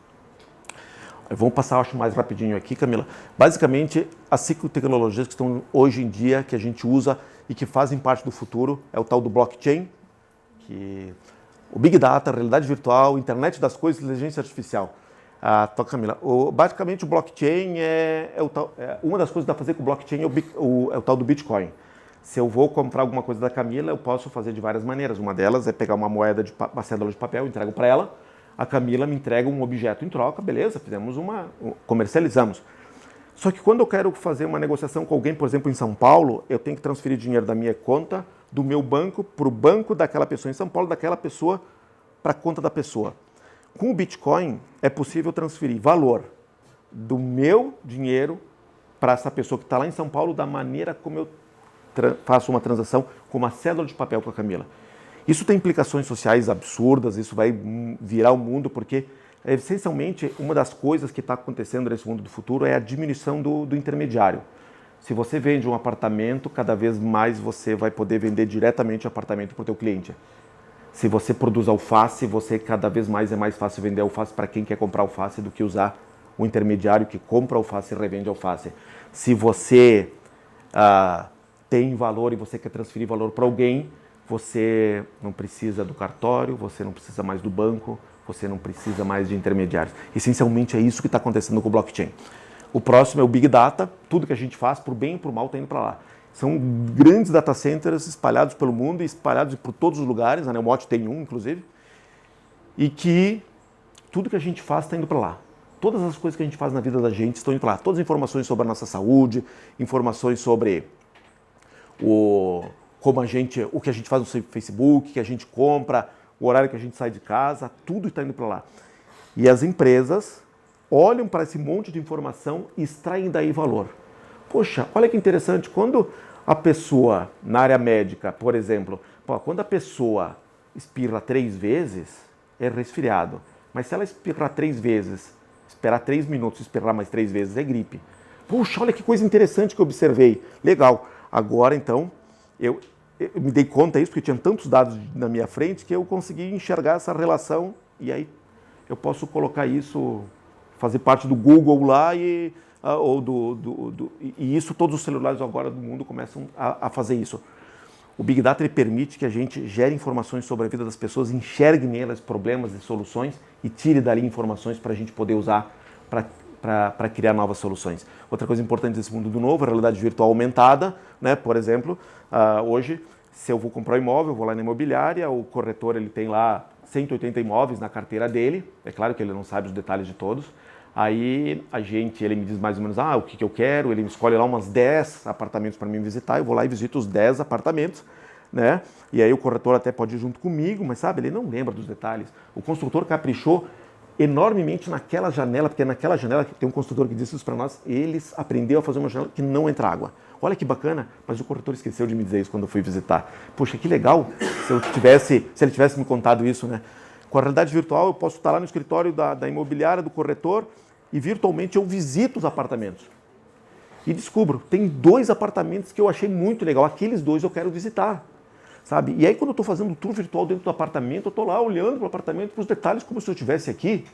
Vamos passar, acho, mais rapidinho aqui, Camila. Basicamente, as 5 tecnologias que estão hoje em dia, que a gente usa e que fazem parte do futuro, é o tal do blockchain, o Big Data, a realidade virtual, internet das coisas, inteligência artificial. Então, Camila, basicamente o blockchain uma das coisas que dá para fazer com o blockchain é o tal do Bitcoin. Se eu vou comprar alguma coisa da Camila, eu posso fazer de várias maneiras. Uma delas é pegar uma cédula de papel, entrego para ela, a Camila me entrega um objeto em troca, beleza, comercializamos. Só que quando eu quero fazer uma negociação com alguém, por exemplo, em São Paulo, eu tenho que transferir dinheiro da minha conta, do meu banco, para o banco daquela pessoa em São Paulo, daquela pessoa para a conta da pessoa. Com o Bitcoin, é possível transferir valor do meu dinheiro para essa pessoa que está lá em São Paulo da maneira como eu faço uma transação com uma cédula de papel com a Camila. Isso tem implicações sociais absurdas, isso vai virar o mundo, porque essencialmente uma das coisas que está acontecendo nesse mundo do futuro é a diminuição do intermediário. Se você vende um apartamento, cada vez mais você vai poder vender diretamente o apartamento para o teu cliente. Se você produz alface, cada vez mais é mais fácil vender alface para quem quer comprar alface do que usar o intermediário que compra alface e revende alface. Se você tem valor e você quer transferir valor para alguém, você não precisa do cartório, você não precisa mais do banco, você não precisa mais de intermediários. Essencialmente é isso que está acontecendo com o blockchain. O próximo é o Big Data, tudo que a gente faz, por bem e por mal, está indo para lá. São grandes data centers espalhados pelo mundo e espalhados por todos os lugares, a Neomote tem um, inclusive, e que tudo que a gente faz está indo para lá. Todas as coisas que a gente faz na vida da gente estão indo para lá. Todas as informações sobre a nossa saúde, informações sobre o que a gente faz no Facebook, o que a gente compra, o horário que a gente sai de casa, tudo está indo para lá. E as empresas olham para esse monte de informação e extraem daí valor. Poxa, olha que interessante, quando a pessoa, na área médica, por exemplo, quando a pessoa espirra 3 vezes, é resfriado. Mas se ela espirrar 3 vezes, esperar 3 minutos e espirrar mais 3 vezes, é gripe. Puxa, olha que coisa interessante que eu observei. Legal. Agora, então, eu me dei conta disso, porque tinha tantos dados na minha frente que eu consegui enxergar essa relação e aí eu posso colocar isso, fazer parte do Google lá e isso todos os celulares agora do mundo começam a fazer isso. O Big Data ele permite que a gente gere informações sobre a vida das pessoas, enxergue nelas problemas e soluções e tire dali informações para a gente poder usar para criar novas soluções. Outra coisa importante desse mundo do novo, a realidade virtual aumentada, né? Por exemplo, hoje, se eu vou comprar um imóvel, eu vou lá na imobiliária, o corretor ele tem lá 180 imóveis na carteira dele, é claro que ele não sabe os detalhes de todos, aí ele me diz mais ou menos o que eu quero, ele me escolhe lá umas 10 apartamentos para mim visitar, eu vou lá e visito os 10 apartamentos, né? E aí o corretor até pode ir junto comigo, mas sabe, ele não lembra dos detalhes. O construtor caprichou enormemente naquela janela, porque naquela janela, tem um construtor que disse isso para nós, eles aprenderam a fazer uma janela que não entra água. Olha que bacana, mas o corretor esqueceu de me dizer isso quando eu fui visitar. Poxa, que legal se ele tivesse me contado isso, né? Com a realidade virtual, eu posso estar lá no escritório da imobiliária, do corretor, e virtualmente eu visito os apartamentos. E descubro, tem 2 apartamentos que eu achei muito legal, aqueles 2 eu quero visitar, sabe? E aí quando eu estou fazendo um tour virtual dentro do apartamento, eu estou lá olhando para o apartamento, para os detalhes, como se eu estivesse aqui.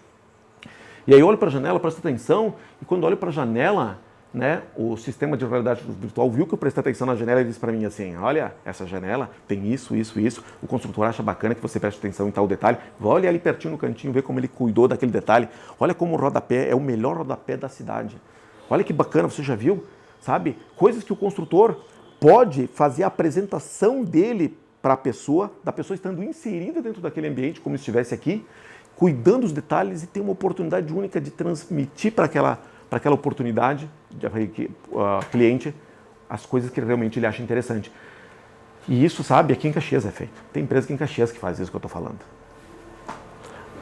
E aí eu olho para a janela, presto atenção, e quando eu olho para a janela, né, o sistema de realidade virtual viu que eu prestei atenção na janela e disse para mim assim, olha, essa janela tem isso, isso, isso, o construtor acha bacana que você preste atenção em tal detalhe, olha ali pertinho no cantinho, vê como ele cuidou daquele detalhe, olha como o rodapé é o melhor rodapé da cidade, olha que bacana, você já viu, sabe, coisas que o construtor pode fazer a apresentação dele para a pessoa, da pessoa estando inserida dentro daquele ambiente, como se estivesse aqui, cuidando dos detalhes e ter uma oportunidade única de transmitir para aquela oportunidade, cliente, as coisas que realmente ele acha interessante. E isso, sabe, aqui em Caxias é feito. Tem empresa aqui em Caxias que faz isso que eu estou falando.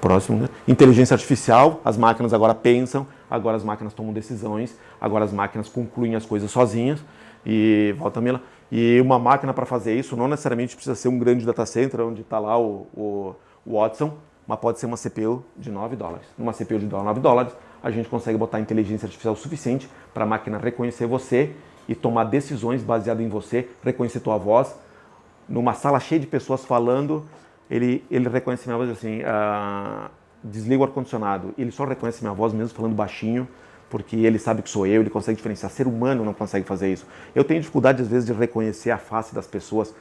Próximo, né? Inteligência artificial, as máquinas agora pensam, agora as máquinas tomam decisões, agora as máquinas concluem as coisas sozinhas. E volta Mila. E uma máquina para fazer isso não necessariamente precisa ser um grande data center onde está lá o Watson, mas pode ser uma CPU de $9. Numa CPU de $9, a gente consegue botar inteligência artificial suficiente para a máquina reconhecer você e tomar decisões baseadas em você, reconhecer tua voz. Numa sala cheia de pessoas falando, ele reconhece minha voz assim, desligo o ar-condicionado, ele só reconhece minha voz mesmo falando baixinho, porque ele sabe que sou eu, ele consegue diferenciar. Ser humano não consegue fazer isso. Eu tenho dificuldade, às vezes, de reconhecer a face das pessoas,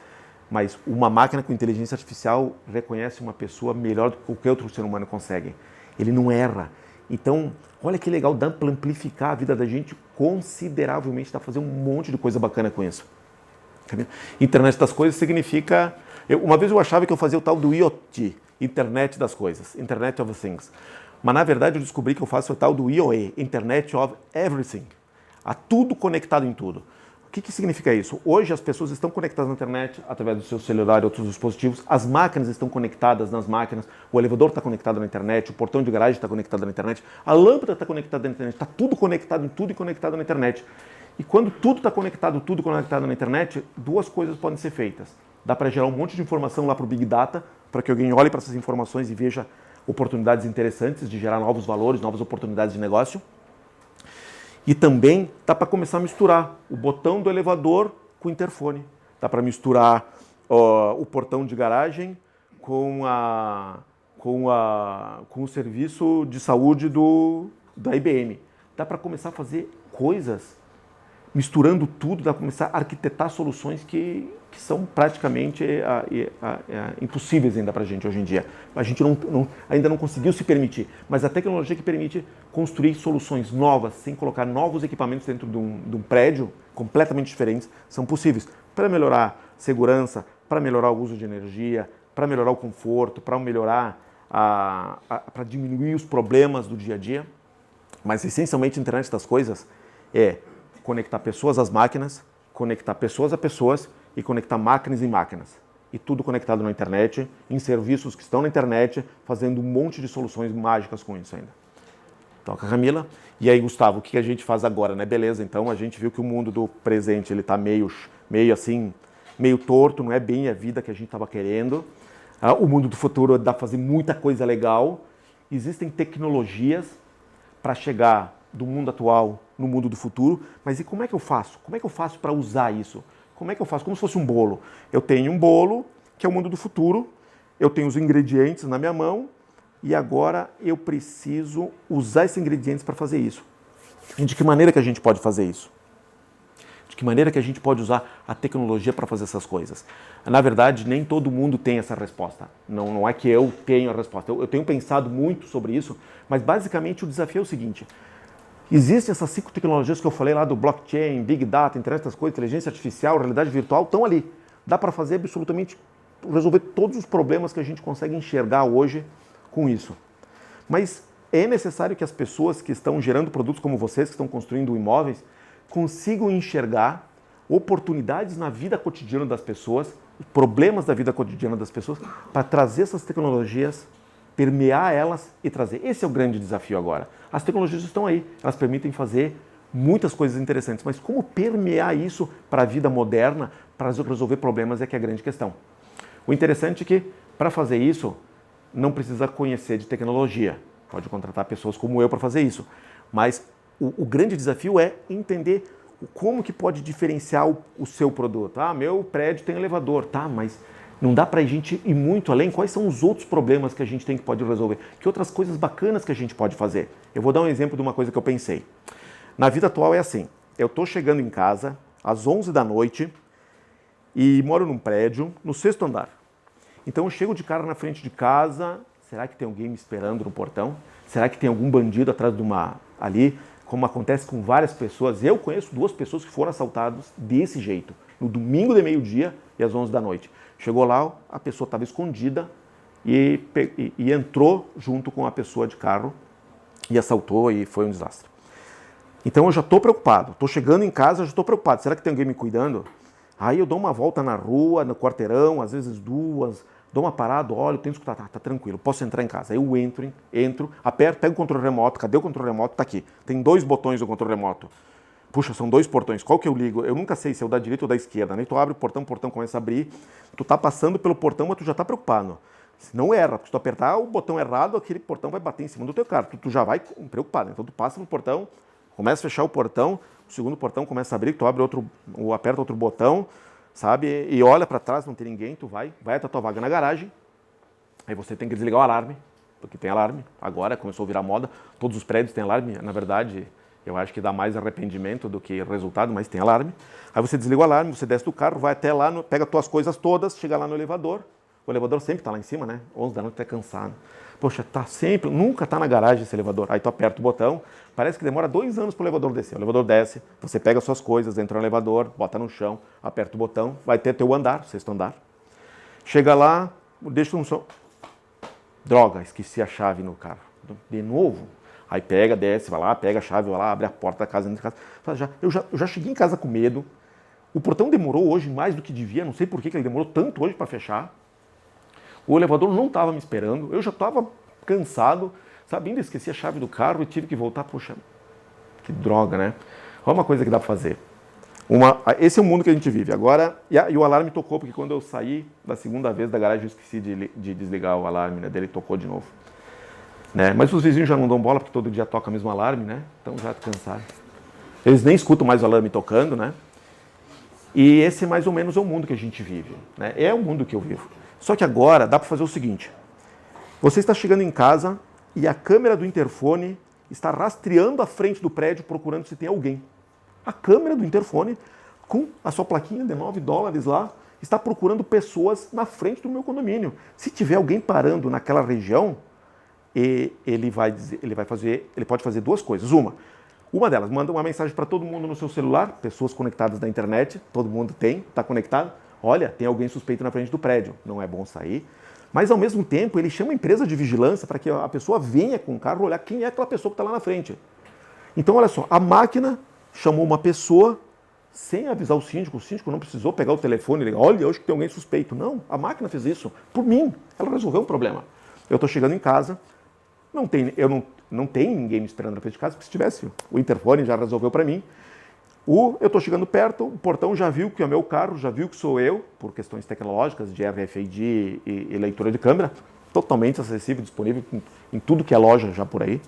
mas uma máquina com inteligência artificial reconhece uma pessoa melhor do que qualquer outro ser humano consegue. Ele não erra. Então, olha que legal, dá para amplificar a vida da gente consideravelmente, dá para fazer um monte de coisa bacana com isso. Internet das coisas significa... Uma vez eu achava que eu fazia o tal do IoT, Internet das coisas, Internet of Things. Mas na verdade eu descobri que eu faço o tal do IoE, Internet of Everything. Há tudo conectado em tudo. O que significa isso? Hoje as pessoas estão conectadas na internet através do seu celular e outros dispositivos, as máquinas estão conectadas nas máquinas, o elevador está conectado na internet, o portão de garagem está conectado na internet, a lâmpada está conectada na internet, está tudo conectado em tudo e conectado na internet. E quando tudo está conectado, tudo conectado na internet, duas coisas podem ser feitas. Dá para gerar um monte de informação lá para o Big Data, para que alguém olhe para essas informações e veja oportunidades interessantes de gerar novos valores, novas oportunidades de negócio. E também dá para começar a misturar o botão do elevador com o interfone. Dá para misturar o portão de garagem com o serviço de saúde da IBM. Dá para começar a fazer coisas misturando tudo, dá para começar a arquitetar soluções que são praticamente impossíveis ainda para a gente hoje em dia. A gente ainda não conseguiu se permitir, mas a tecnologia que permite construir soluções novas, sem colocar novos equipamentos dentro de um prédio completamente diferentes, são possíveis para melhorar segurança, para melhorar o uso de energia, para melhorar o conforto, para melhorar, para diminuir os problemas do dia a dia. Mas essencialmente a internet das coisas é conectar pessoas às máquinas, conectar pessoas a pessoas e conectar máquinas em máquinas. E tudo conectado na internet, em serviços que estão na internet, fazendo um monte de soluções mágicas com isso ainda. Toca, Camila. E aí, Gustavo, o que a gente faz agora, né? Beleza, então a gente viu que o mundo do presente ele está meio assim, meio torto, não é bem a vida que a gente estava querendo. O mundo do futuro dá para fazer muita coisa legal. Existem tecnologias para chegar do mundo atual no mundo do futuro, mas e como é que eu faço? Como é que eu faço para usar isso? Como é que eu faço? Como se fosse um bolo. Eu tenho um bolo, que é o mundo do futuro, eu tenho os ingredientes na minha mão e agora eu preciso usar esses ingredientes para fazer isso. E de que maneira que a gente pode fazer isso? De que maneira que a gente pode usar a tecnologia para fazer essas coisas? Na verdade, nem todo mundo tem essa resposta. Não é que eu tenho a resposta. Eu tenho pensado muito sobre isso, mas basicamente o desafio é o seguinte. Existem essas 5 tecnologias que eu falei lá do blockchain, big data, internet das coisas, inteligência artificial, realidade virtual, estão ali. Dá para fazer absolutamente, resolver todos os problemas que a gente consegue enxergar hoje com isso. Mas é necessário que as pessoas que estão gerando produtos como vocês, que estão construindo imóveis, consigam enxergar oportunidades na vida cotidiana das pessoas, problemas da vida cotidiana das pessoas, para trazer essas tecnologias, permear elas e trazer. Esse é o grande desafio agora. As tecnologias estão aí, elas permitem fazer muitas coisas interessantes, mas como permear isso para a vida moderna, para resolver problemas é que é a grande questão. O interessante é que, para fazer isso, não precisa conhecer de tecnologia. Pode contratar pessoas como eu para fazer isso. Mas o grande desafio é entender como que pode diferenciar o seu produto. Meu prédio tem elevador, mas não dá para a gente ir muito além. Quais são os outros problemas que a gente tem que pode resolver? Que outras coisas bacanas que a gente pode fazer? Eu vou dar um exemplo de uma coisa que eu pensei. Na vida atual é assim, eu estou chegando em casa às 11 da noite e moro num prédio no 6º andar. Então eu chego de cara na frente de casa, será que tem alguém me esperando no portão? Será que tem algum bandido atrás de ali? Como acontece com várias pessoas. Eu conheço 2 pessoas que foram assaltadas desse jeito, no domingo de meio-dia e às 11 da noite. Chegou lá, a pessoa estava escondida e entrou junto com a pessoa de carro e assaltou e foi um desastre. Então eu já estou preocupado, estou chegando em casa, já estou preocupado. Será que tem alguém me cuidando? Aí eu dou uma volta na rua, no quarteirão, às vezes 2, dou uma parada, olho, tenho que escutar, tá tranquilo, posso entrar em casa. Aí eu entro, aperto, pego o controle remoto, cadê o controle remoto? Tá aqui, tem 2 botões do controle remoto. Puxa, são 2 portões, qual que eu ligo? Eu nunca sei se é o da direita ou da esquerda, né? Tu abre o portão começa a abrir, tu tá passando pelo portão, mas tu já tá preocupado. Se não erra, porque se tu apertar o botão errado, aquele portão vai bater em cima do teu carro, tu já vai preocupado. Então tu passa no portão, começa a fechar o portão, o segundo portão começa a abrir, tu abre aperta outro botão, sabe? E olha para trás, não tem ninguém, tu vai até a tua vaga na garagem, aí você tem que desligar o alarme, porque tem alarme. Agora começou a virar moda, todos os prédios têm alarme. Na verdade, eu acho que dá mais arrependimento do que resultado, mas tem alarme. Aí você desliga o alarme, você desce do carro, vai até lá, pega as tuas coisas todas, chega lá no elevador. O elevador sempre está lá em cima, né? 11 da noite, tu é cansado. Poxa, nunca está na garagem esse elevador. Aí tu aperta o botão, parece que demora 2 anos para o elevador descer. O elevador desce, você pega as suas coisas, entra no elevador, bota no chão, aperta o botão, vai ter teu andar, 6º andar. Chega lá, deixa no chão. Droga, esqueci a chave no carro. De novo. Aí pega, desce, vai lá, pega a chave, vai lá, abre a porta da casa, dentro de casa. Eu já cheguei em casa com medo. O portão demorou hoje mais do que devia, não sei por que ele demorou tanto hoje para fechar. O elevador não estava me esperando, eu já estava cansado, sabe? Ainda esqueci a chave do carro e tive que voltar. Poxa, que droga, né? Olha uma coisa que dá para fazer. Esse é o mundo que a gente vive. Agora, e o alarme tocou, porque quando eu saí da segunda vez da garagem, eu esqueci de desligar o alarme, né, dele, tocou de novo. Né? Mas os vizinhos já não dão bola, porque todo dia toca o mesmo alarme, né? Então já cansaram. Eles nem escutam mais o alarme tocando, né? E esse mais ou menos é o mundo que a gente vive, né? É o mundo que eu vivo. Só que agora dá para fazer o seguinte. Você está chegando em casa e a câmera do interfone está rastreando a frente do prédio procurando se tem alguém. A câmera do interfone, com a sua plaquinha de $9 lá, está procurando pessoas na frente do meu condomínio. Se tiver alguém parando naquela região, ele pode fazer 2 coisas. Uma delas, manda uma mensagem para todo mundo no seu celular, pessoas conectadas na internet, todo mundo está conectado. Olha, tem alguém suspeito na frente do prédio, não é bom sair. Mas, ao mesmo tempo, ele chama a empresa de vigilância para que a pessoa venha com o carro olhar quem é aquela pessoa que está lá na frente. Então, olha só, a máquina chamou uma pessoa sem avisar o síndico não precisou pegar o telefone e ligar, olha, eu acho que tem alguém suspeito. Não, a máquina fez isso por mim, ela resolveu o problema. Eu estou chegando em casa, não tem ninguém me esperando na frente de casa, porque se tivesse, o interfone já resolveu para mim. Eu estou chegando perto, o portão já viu que é o meu carro, já viu que sou eu, por questões tecnológicas de RFID e leitura de câmera, totalmente acessível, disponível em tudo que é loja já por aí.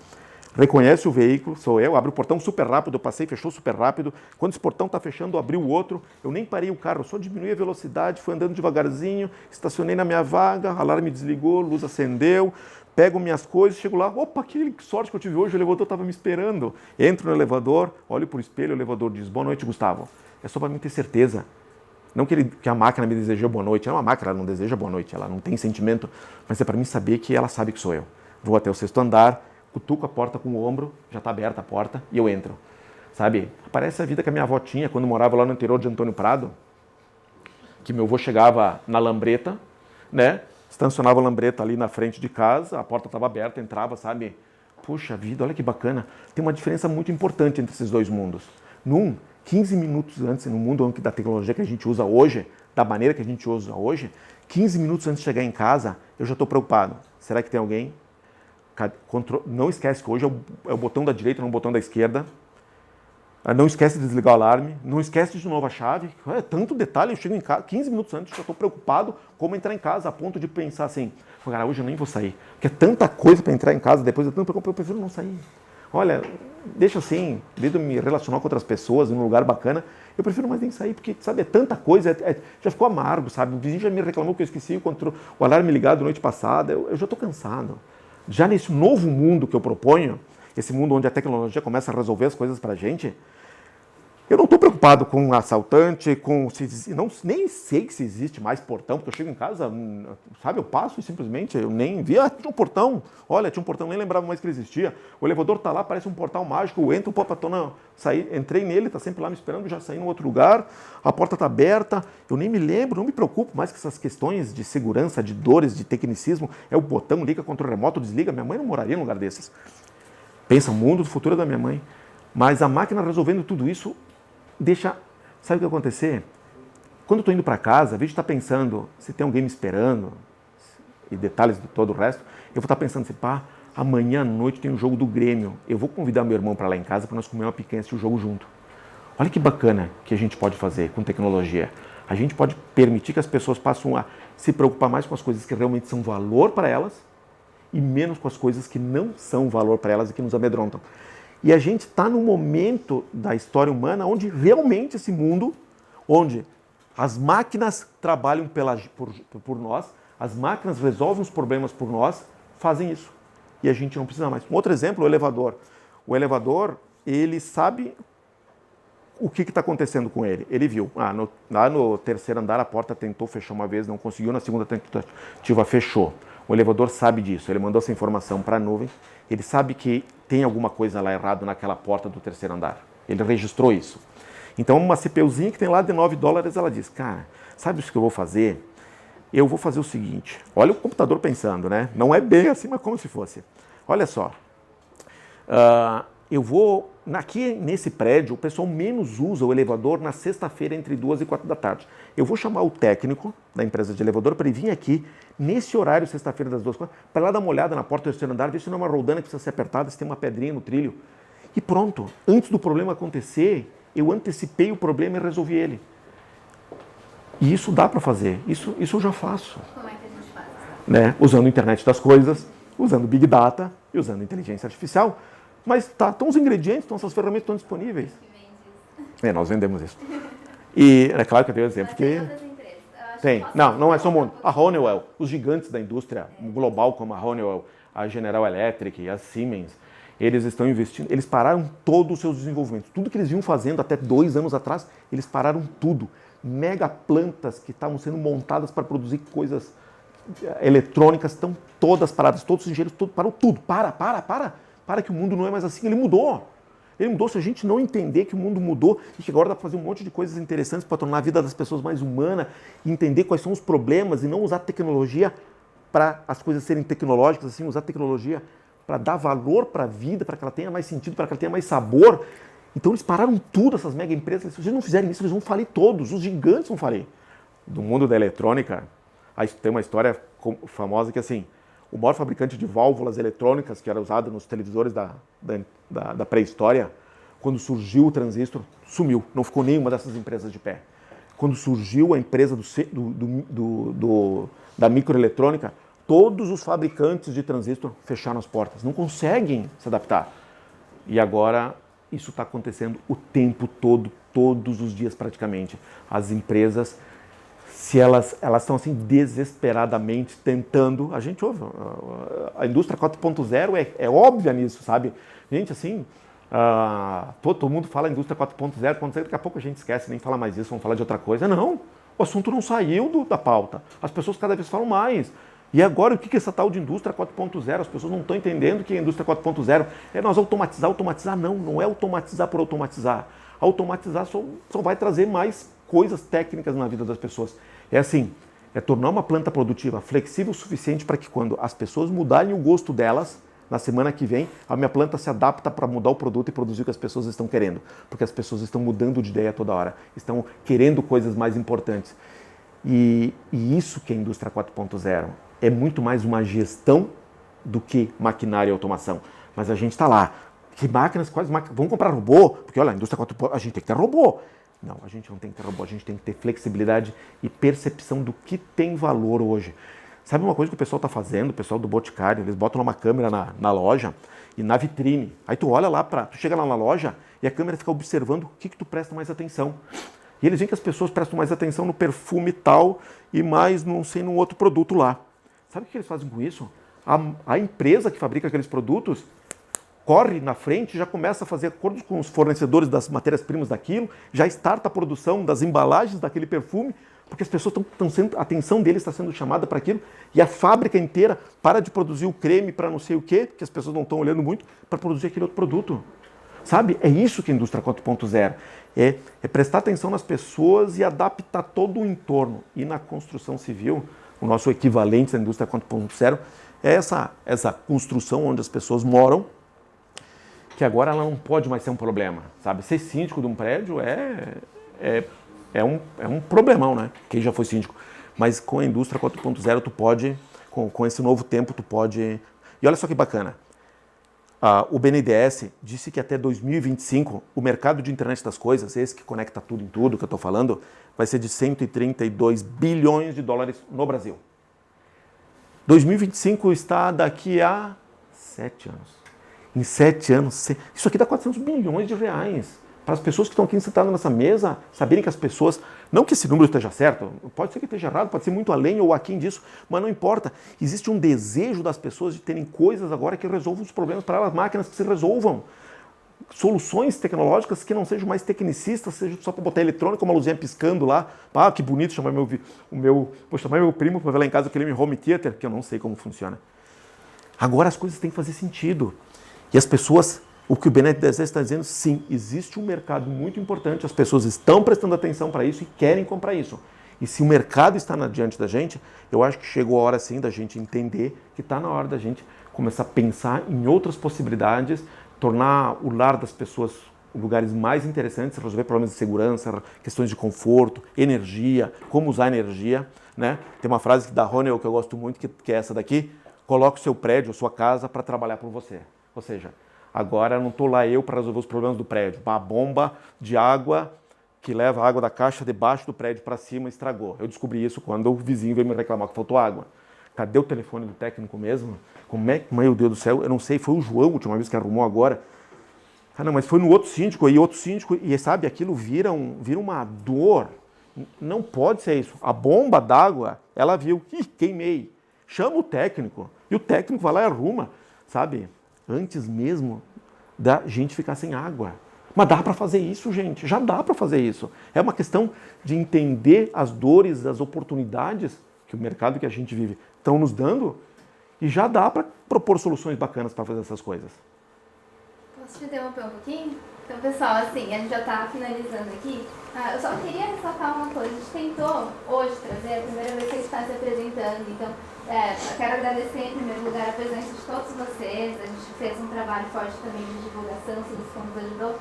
Reconhece o veículo, sou eu, abre o portão super rápido, eu passei, fechou super rápido. Quando esse portão está fechando, eu abri o outro, eu nem parei o carro, só diminuí a velocidade, fui andando devagarzinho, estacionei na minha vaga, alarme desligou, luz acendeu, pego minhas coisas, chego lá, opa, que sorte que eu tive hoje, o elevador estava me esperando. Entro no elevador, olho para o espelho, o elevador diz, boa noite, Gustavo. É só para mim ter certeza. Não que a máquina me deseja boa noite, é uma máquina, ela não deseja boa noite, ela não tem sentimento, mas é para mim saber que ela sabe que sou eu. Vou até o 6º andar, cutuco a porta com o ombro, já está aberta a porta e eu entro. Sabe, parece a vida que a minha avó tinha quando morava lá no interior de Antônio Prado, que meu avô chegava na Lambreta, né? Estacionava a Lambreta ali na frente de casa, a porta estava aberta, entrava, sabe? Puxa vida, olha que bacana. Tem uma diferença muito importante entre esses 2 mundos. 15 minutos antes, no mundo da tecnologia que a gente usa hoje, da maneira que a gente usa hoje, 15 minutos antes de chegar em casa, eu já estou preocupado. Será que tem alguém? Não esquece que hoje é o botão da direita, não o botão da esquerda. Não esquece de desligar o alarme, não esquece de novo a chave. É tanto detalhe, eu chego em casa, 15 minutos antes, já estou preocupado como entrar em casa, a ponto de pensar assim, cara, hoje eu nem vou sair. Porque é tanta coisa para entrar em casa, depois eu prefiro não sair. Olha, deixa assim, devido a me relacionar com outras pessoas, em um lugar bacana, eu prefiro mais nem sair, porque, sabe, é tanta coisa, já ficou amargo, sabe? O vizinho já me reclamou que eu esqueci o alarme ligado noite passada, eu já estou cansado. Já nesse novo mundo que eu proponho, esse mundo onde a tecnologia começa a resolver as coisas para a gente, eu não estou preocupado com um assaltante, nem sei se existe mais portão, porque eu chego em casa, sabe, eu passo e simplesmente, eu nem vi, tinha um portão, olha, tinha um portão, nem lembrava mais que ele existia, o elevador está lá, parece um portal mágico, eu entro, entrei nele, está sempre lá me esperando, já saí em outro lugar, a porta está aberta, eu nem me lembro, não me preocupo mais com essas questões de segurança, de dores, de tecnicismo, é o botão, liga, controle remoto, desliga, minha mãe não moraria num lugar desses. Pensa, o mundo do futuro é da minha mãe, mas a máquina resolvendo tudo isso, sabe o que vai acontecer? Quando eu estou indo para casa, ao invés de estar pensando se tem alguém me esperando, e detalhes de todo o resto, eu vou estar pensando assim, amanhã à noite tem um jogo do Grêmio, eu vou convidar meu irmão para lá em casa para nós comer uma picanha e assistir o jogo junto. Olha que bacana que a gente pode fazer com tecnologia. A gente pode permitir que as pessoas passem a se preocupar mais com as coisas que realmente são valor para elas e menos com as coisas que não são valor para elas e que nos amedrontam. E a gente está num momento da história humana onde realmente esse mundo, onde as máquinas trabalham por nós, as máquinas resolvem os problemas por nós, fazem isso. e a gente não precisa mais. Um outro exemplo, o elevador. O elevador, ele sabe o que está acontecendo com ele. Ele viu, lá no terceiro andar a porta tentou fechar uma vez, não conseguiu, na segunda tentativa fechou. O elevador sabe disso, ele mandou essa informação para a nuvem, ele sabe que tem alguma coisa lá errado naquela porta do terceiro andar. Ele registrou isso. Então, uma CPUzinha que tem lá de $9, ela diz, cara, sabe o que eu vou fazer? Eu vou fazer o seguinte, olha o computador pensando, né? Não é bem assim, mas como se fosse. Olha só, eu vou, aqui nesse prédio, o pessoal menos usa o elevador na sexta-feira entre 2 e 4 da tarde. Eu vou chamar o técnico da empresa de elevador para ele vir aqui, nesse horário, sexta-feira das 2 para lá dar uma olhada na porta do terceiro andar, ver se não é uma roldana que precisa ser apertada, se tem uma pedrinha no trilho. E pronto, antes do problema acontecer, eu antecipei o problema e resolvi ele. E isso dá para fazer, isso eu já faço. Como é que a gente faz? Né? Usando a internet das coisas, usando Big Data e usando inteligência artificial. Mas estão os ingredientes, essas ferramentas estão disponíveis. Nós vendemos isso. E é claro que eu tenho exemplo que... Tem. Não é só o mundo. A Honeywell, os gigantes da indústria global como a Honeywell, a General Electric, a Siemens, eles estão investindo, eles pararam todos os seus desenvolvimentos. Tudo que eles vinham fazendo até 2 anos atrás, eles pararam tudo. Mega plantas que estavam sendo montadas para produzir coisas eletrônicas estão todas paradas, todos os engenheiros, parou tudo. Para que o mundo não é mais assim, ele mudou. Ele mudou, se a gente não entender que o mundo mudou e que agora dá para fazer um monte de coisas interessantes para tornar a vida das pessoas mais humana, entender quais são os problemas e não usar tecnologia para as coisas serem tecnológicas, assim, usar tecnologia para dar valor para a vida, para que ela tenha mais sentido, para que ela tenha mais sabor. Então eles pararam tudo, essas mega empresas. Se eles não fizerem isso, eles vão falir todos, os gigantes vão falir. Do mundo da eletrônica, tem uma história famosa que assim, o maior fabricante de válvulas eletrônicas que era usado nos televisores da pré-história, quando surgiu o transistor, sumiu. Não ficou nenhuma dessas empresas de pé. Quando surgiu a empresa da microeletrônica, todos os fabricantes de transistor fecharam as portas. Não conseguem se adaptar. E agora isso está acontecendo o tempo todo, todos os dias praticamente. As empresas... se elas estão assim desesperadamente tentando, a gente ouve, a indústria 4.0 é óbvia nisso, sabe? Gente, assim, todo mundo fala indústria 4.0, daqui a pouco a gente esquece, nem fala mais isso, vamos falar de outra coisa. Não, o assunto não saiu da pauta, as pessoas cada vez falam mais. E agora, o que é essa tal de indústria 4.0? As pessoas não estão entendendo o que é indústria 4.0. É nós automatizar, não é automatizar por automatizar. Automatizar só vai trazer mais coisas técnicas na vida das pessoas. É assim, é tornar uma planta produtiva flexível o suficiente para que quando as pessoas mudarem o gosto delas, na semana que vem, a minha planta se adapta para mudar o produto e produzir o que as pessoas estão querendo. Porque as pessoas estão mudando de ideia toda hora, estão querendo coisas mais importantes. E isso que é a indústria 4.0. É muito mais uma gestão do que maquinária e automação. Mas a gente está lá. Que máquinas, quais máquinas? Vamos comprar robô? Porque olha, a indústria 4.0, a gente tem que ter robô. Não, a gente não tem que ter robô, a gente tem que ter flexibilidade e percepção do que tem valor hoje. Sabe uma coisa que o pessoal está fazendo, o pessoal do Boticário, eles botam uma câmera na loja e na vitrine. Aí tu olha lá, tu chega lá na loja e a câmera fica observando o que tu presta mais atenção. E eles veem que as pessoas prestam mais atenção no perfume tal e mais, não sei, num outro produto lá. Sabe o que eles fazem com isso? A empresa que fabrica aqueles produtos corre na frente, já começa a fazer acordos com os fornecedores das matérias-primas daquilo, já starta a produção das embalagens daquele perfume, porque as pessoas a atenção deles está sendo chamada para aquilo, e a fábrica inteira para de produzir o creme para não sei o quê, porque as pessoas não estão olhando muito, para produzir aquele outro produto. Sabe? É isso que é a indústria 4.0. É prestar atenção nas pessoas e adaptar todo o entorno. E na construção civil, o nosso equivalente à indústria 4.0 é essa construção onde as pessoas moram, que agora ela não pode mais ser um problema, sabe? Ser síndico de um prédio é um problemão, né? Quem já foi síndico. Mas com a indústria 4.0 tu pode, com esse novo tempo tu pode... E olha só que bacana, o BNDES disse que até 2025 o mercado de internet das coisas, esse que conecta tudo em tudo que eu estou falando, vai ser de 132 bilhões de dólares no Brasil. 2025 está daqui a 7 anos. Em 7 anos, isso aqui dá 400 bilhões de reais para as pessoas que estão aqui sentadas nessa mesa saberem que as pessoas, não que esse número esteja certo, pode ser que esteja errado, pode ser muito além ou aquém disso, mas não importa. Existe um desejo das pessoas de terem coisas agora que resolvam os problemas para elas, máquinas que se resolvam. Soluções tecnológicas que não sejam mais tecnicistas, seja só para botar eletrônico, uma luzinha piscando lá. Ah, que bonito, vou chamar meu primo para ver lá em casa aquele home theater, que eu não sei como funciona. Agora as coisas têm que fazer sentido. E as pessoas, o que o Benet Dezer está dizendo, sim, existe um mercado muito importante, as pessoas estão prestando atenção para isso e querem comprar isso. E se o mercado está diante da gente, eu acho que chegou a hora sim da gente entender que está na hora da gente começar a pensar em outras possibilidades, tornar o lar das pessoas lugares mais interessantes, resolver problemas de segurança, questões de conforto, energia, como usar energia, né? Tem uma frase da Honeywell que eu gosto muito, que é essa daqui: coloque o seu prédio, a sua casa para trabalhar por você. Ou seja, agora não estou lá eu para resolver os problemas do prédio. Uma bomba de água que leva a água da caixa debaixo do prédio para cima estragou. Eu descobri isso quando o vizinho veio me reclamar que faltou água. Cadê o telefone do técnico mesmo? Como é que, meu Deus do céu, eu não sei, foi o João a última vez que arrumou agora. Ah, não, mas foi no outro síndico, e sabe, aquilo vira uma dor. Não pode ser isso. A bomba d'água, ela viu, queimei. Chama o técnico, e o técnico vai lá e arruma, sabe? Antes mesmo da gente ficar sem água. Mas dá para fazer isso, gente, já dá para fazer isso. É uma questão de entender as dores, as oportunidades que o mercado que a gente vive estão nos dando, e já dá para propor soluções bacanas para fazer essas coisas. Posso te interromper um pouquinho? Então, pessoal, assim, a gente já está finalizando aqui. Eu só queria ressaltar uma coisa. A gente tentou hoje trazer, a primeira vez que a gente está se apresentando. Então, eu quero agradecer em primeiro lugar a presença de todos vocês. A gente fez um trabalho forte também de divulgação, se você nos ajudou.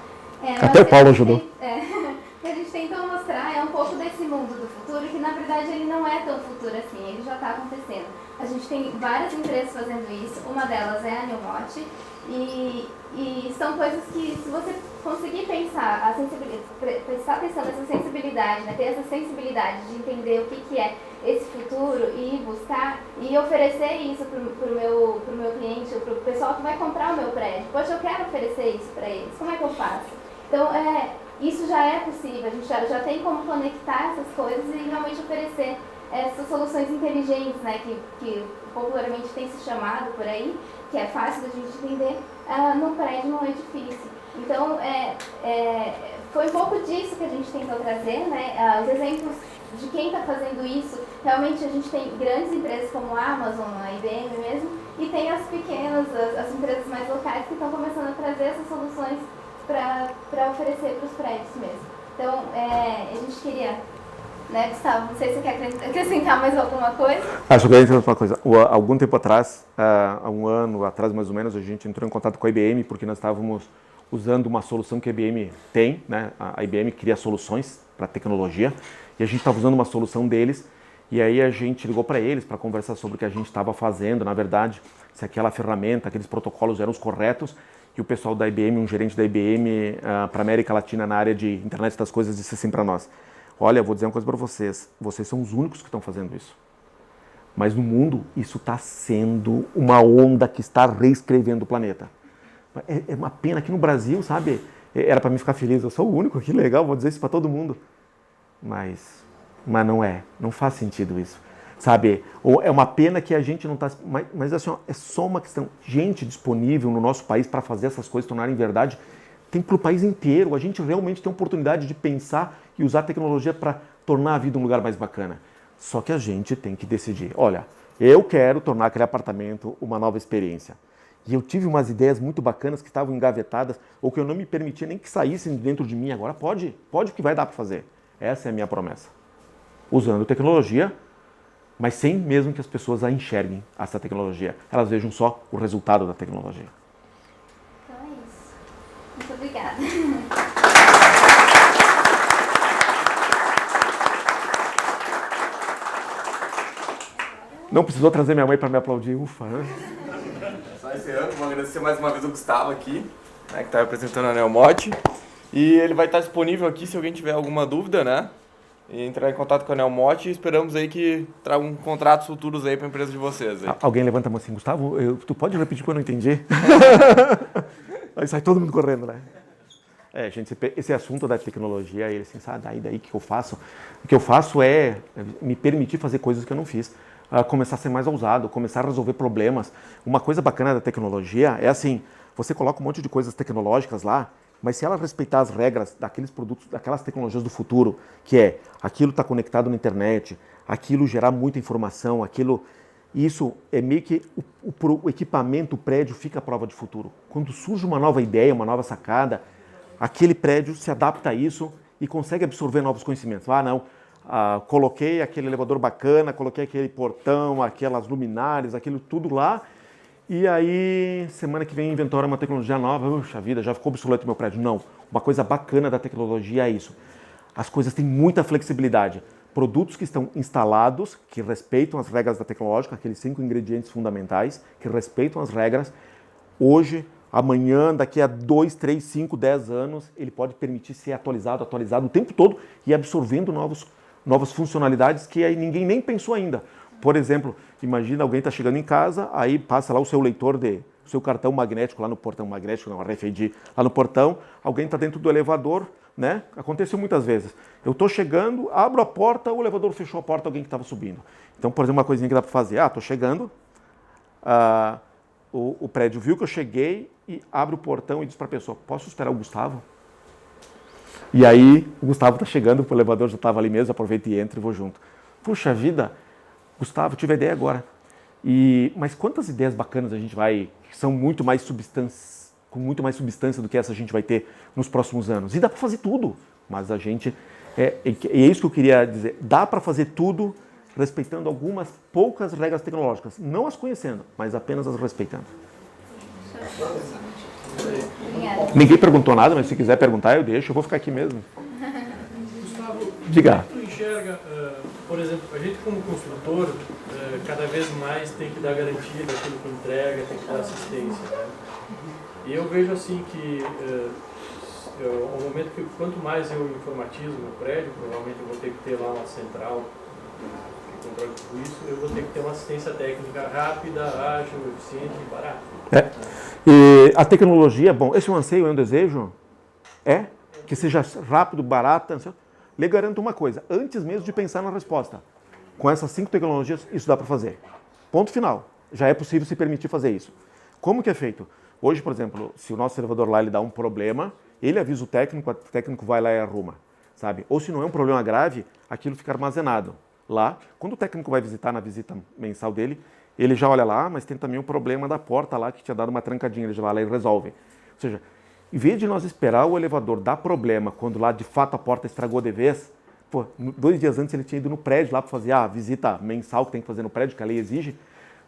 Até o Paulo ajudou. O que a gente tentou mostrar é um pouco desse mundo do futuro, que na verdade ele não é tão futuro assim, ele já está acontecendo. A gente tem várias empresas fazendo isso, uma delas é a Neomot, e são coisas que, se você conseguir pensar, prestar atenção nessa sensibilidade, né, ter essa sensibilidade de entender o que é esse futuro e buscar e oferecer isso para o meu cliente, para o pessoal que vai comprar o meu prédio. Poxa, eu quero oferecer isso para eles, como é que eu faço? Então, isso já é possível, a gente já tem como conectar essas coisas e realmente oferecer essas soluções inteligentes, né, que popularmente tem se chamado por aí, que é fácil da gente entender, num prédio, num edifício. Então, foi um pouco disso que a gente tentou trazer, né, os exemplos de quem está fazendo isso. Realmente a gente tem grandes empresas como a Amazon, a IBM mesmo, e tem as pequenas, as empresas mais locais que estão começando a trazer essas soluções para oferecer para os prédios mesmo. Então, a gente queria, né, Gustavo, não sei se você quer acrescentar mais alguma coisa. Só queria acrescentar uma coisa. Algum tempo atrás, há um ano atrás mais ou menos, a gente entrou em contato com a IBM porque nós estávamos usando uma solução que a IBM tem, né? A IBM cria soluções para tecnologia, e a gente estava usando uma solução deles, e aí a gente ligou para eles para conversar sobre o que a gente estava fazendo, na verdade, se aquela ferramenta, aqueles protocolos eram os corretos. E o pessoal da IBM, um gerente da IBM para a América Latina na área de internet das coisas, disse assim para nós: olha, eu vou dizer uma coisa para vocês, vocês são os únicos que estão fazendo isso. Mas no mundo, isso está sendo uma onda que está reescrevendo o planeta. É uma pena que no Brasil, sabe, era para mim ficar feliz, eu sou o único, que legal, vou dizer isso para todo mundo. Mas não faz sentido isso. Sabe, ou é uma pena que a gente não está... Mas assim, é só uma questão. Gente disponível no nosso país para fazer essas coisas tornarem verdade, tem para o país inteiro. A gente realmente tem a oportunidade de pensar e usar a tecnologia para tornar a vida um lugar mais bacana. Só que a gente tem que decidir. Olha, eu quero tornar aquele apartamento uma nova experiência. E eu tive umas ideias muito bacanas que estavam engavetadas, ou que eu não me permitia nem que saíssem dentro de mim. Agora pode porque vai dar para fazer. Essa é a minha promessa. Usando tecnologia, mas sem mesmo que as pessoas a enxerguem, essa tecnologia. Elas vejam só o resultado da tecnologia. Então é isso. Muito obrigada. Não precisou trazer minha mãe para me aplaudir, ufa. Só encerrando, vou agradecer mais uma vez o Gustavo aqui, né, que está representando a Neomot. E ele vai estar disponível aqui se alguém tiver alguma dúvida, né? E entrar em contato com a Neomot, e esperamos aí que tragam contratos futuros aí para a empresa de vocês. Aí. Alguém levanta a mão assim: Gustavo, tu pode repetir porque eu não entendi? Aí sai todo mundo correndo, né? gente, esse assunto da tecnologia, ele assim, sabe, daí o que eu faço? O que eu faço é me permitir fazer coisas que eu não fiz. Começar a ser mais ousado, começar a resolver problemas. Uma coisa bacana da tecnologia é assim, você coloca um monte de coisas tecnológicas lá, mas se ela respeitar as regras daqueles produtos, daquelas tecnologias do futuro, que é aquilo está conectado na internet, aquilo gerar muita informação, isso é meio que o equipamento, o prédio fica à prova de futuro. Quando surge uma nova ideia, uma nova sacada, aquele prédio se adapta a isso e consegue absorver novos conhecimentos. Coloquei aquele elevador bacana, coloquei aquele portão, aquelas luminárias, aquilo tudo lá, e aí semana que vem inventaram uma tecnologia nova, puxa vida, já ficou obsoleto o meu prédio. Não, uma coisa bacana da tecnologia é isso. As coisas têm muita flexibilidade. Produtos que estão instalados, que respeitam as regras da tecnológica, aqueles 5 ingredientes fundamentais, que respeitam as regras, hoje, amanhã, daqui a 2, 3, 5, 10 anos, ele pode permitir ser atualizado o tempo todo e absorvendo novas funcionalidades que aí ninguém nem pensou ainda. Por exemplo, imagina alguém está chegando em casa, aí passa lá o seu leitor o seu cartão magnético lá no portão magnético, não, RFID, lá no portão, alguém está dentro do elevador, né? Aconteceu muitas vezes. Eu estou chegando, abro a porta, o elevador fechou a porta, alguém que estava subindo. Então, por exemplo, uma coisinha que dá para fazer, estou chegando, o prédio viu que eu cheguei e abre o portão e diz para a pessoa, posso esperar o Gustavo? E aí, o Gustavo está chegando, o elevador já estava ali mesmo, aproveita e entra e vou junto. Puxa vida, Gustavo, tive a ideia agora. Mas quantas ideias bacanas a gente vai, que são muito mais com muito mais substância do que essa a gente vai ter nos próximos anos. E dá para fazer tudo, mas a gente, é isso que eu queria dizer, dá para fazer tudo respeitando algumas poucas regras tecnológicas, não as conhecendo, mas apenas as respeitando. Ninguém perguntou nada, mas se quiser perguntar eu deixo, eu vou ficar aqui mesmo. Gustavo, diga. Tu enxerga, por exemplo, a gente como construtor, cada vez mais tem que dar garantia daquilo que entrega, tem que dar assistência, né? E eu vejo assim que, ao momento que quanto mais eu informatizo no prédio, provavelmente eu vou ter que ter lá uma central que controle tudo isso, eu vou ter que ter uma assistência técnica rápida, ágil, eficiente e barata. E a tecnologia, bom, esse é um anseio, é um desejo? Que seja rápido, barata. Lhe garanto uma coisa, antes mesmo de pensar na resposta, com essas 5 tecnologias, isso dá para fazer. Ponto final. Já é possível se permitir fazer isso. Como que é feito? Hoje, por exemplo, se o nosso elevador lá ele dá um problema, ele avisa o técnico vai lá e arruma, sabe? Ou se não é um problema grave, aquilo fica armazenado lá. Quando o técnico vai visitar na visita mensal dele, ele já olha lá, mas tem também um problema da porta lá que tinha dado uma trancadinha, ele já vai lá e resolve. Ou seja, em vez de nós esperar o elevador dar problema quando lá de fato a porta estragou de vez, 2 dias antes ele tinha ido no prédio lá para fazer a visita mensal que tem que fazer no prédio, que a lei exige,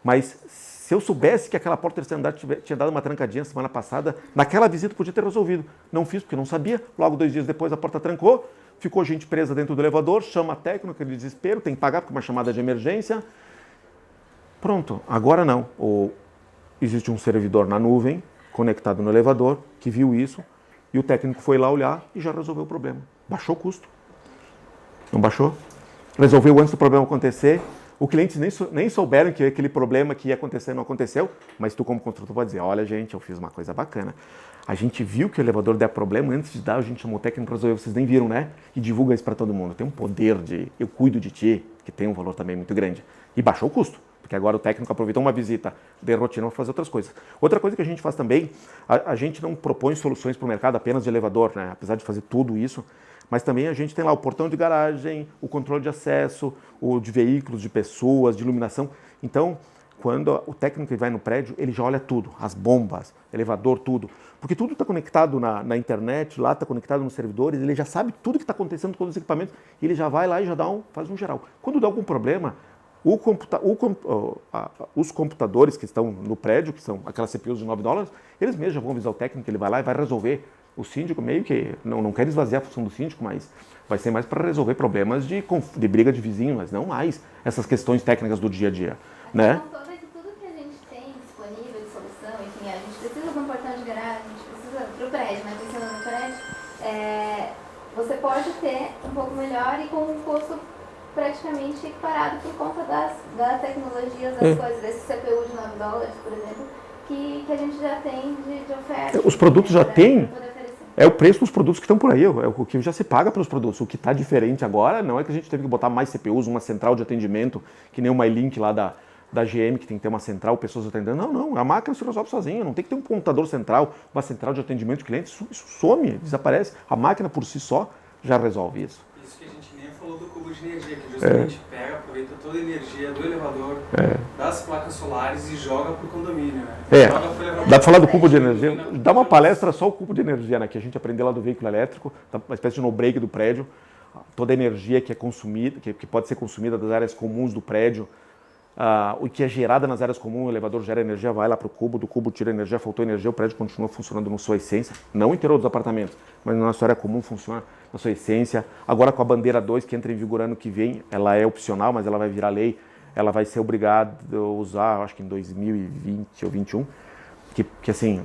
mas se eu soubesse que aquela porta terceiro andar tinha dado uma trancadinha semana passada, naquela visita podia ter resolvido. Não fiz porque não sabia, logo 2 dias depois a porta trancou, ficou gente presa dentro do elevador, chama técnico, aquele desespero, tem que pagar porque é uma chamada de emergência. Pronto, agora não. Existe um servidor na nuvem, conectado no elevador, que viu isso, e o técnico foi lá olhar e já resolveu o problema. Baixou o custo. Não baixou? Resolveu antes do problema acontecer. O cliente nem souberam que aquele problema que ia acontecer não aconteceu, mas tu como construtor pode dizer, olha gente, eu fiz uma coisa bacana. A gente viu que o elevador der problema, antes de dar a gente chamou o técnico para resolver, vocês nem viram, né? E divulga isso para todo mundo. Tem um poder de eu cuido de ti, que tem um valor também muito grande. E baixou o custo, porque agora o técnico aproveitou uma visita de rotina para fazer outras coisas. Outra coisa que a gente faz também, a gente não propõe soluções para o mercado apenas de elevador, né? Apesar de fazer tudo isso, mas também a gente tem lá o portão de garagem, o controle de acesso, o de veículos, de pessoas, de iluminação. Então, quando o técnico vai no prédio, ele já olha tudo, as bombas, elevador, tudo. Porque tudo está conectado na internet, lá está conectado nos servidores, ele já sabe tudo que está acontecendo com todos os equipamentos, e ele já vai lá e já faz um geral. Quando dá algum problema, os computadores que estão no prédio, que são aquelas CPUs de $9, eles mesmos já vão avisar o técnico, ele vai lá e vai resolver. O síndico meio que não quer esvaziar a função do síndico, mas vai ser mais para resolver problemas de briga de vizinho, mas não mais essas questões técnicas do dia a dia, né? Então, tudo que a gente tem disponível de solução, enfim, a gente precisa de um portão de garagem, a gente precisa para o prédio, mas pensando no prédio, você pode ter um pouco melhor e com um custo praticamente equiparado por conta das tecnologias, das coisas, desse CPU de $9, por exemplo, que a gente já tem de oferta. Os produtos já têm. É o preço dos produtos que estão por aí, é o que já se paga pelos produtos. O que está diferente agora não é que a gente teve que botar mais CPUs, uma central de atendimento, que nem o MyLink lá da GM, que tem que ter uma central, pessoas atendendo. Não, a máquina se resolve sozinha, não tem que ter um computador central, uma central de atendimento de clientes, isso some, desaparece. A máquina por si só já resolve isso. Isso que a gente nem falou do cubo de energia, que justamente pega, aproveita toda a energia do elevador, das placas solares e joga para o condomínio, né? Dá para falar do cubo de energia? Dá uma palestra só o cubo de energia, né? Que a gente aprendeu lá do veículo elétrico, uma espécie de no-break do prédio, toda a energia que é consumida, que pode ser consumida das áreas comuns do prédio, o que é gerada nas áreas comuns, o elevador gera energia, vai lá para o cubo, do cubo tira energia, faltou energia, o prédio continua funcionando na sua essência, não o interior dos apartamentos, mas na nossa área comum funciona na sua essência. Agora com a bandeira 2, que entra em vigor ano que vem, ela é opcional, mas ela vai virar lei, ela vai ser obrigada a usar, acho que em 2020 ou 2021, que assim,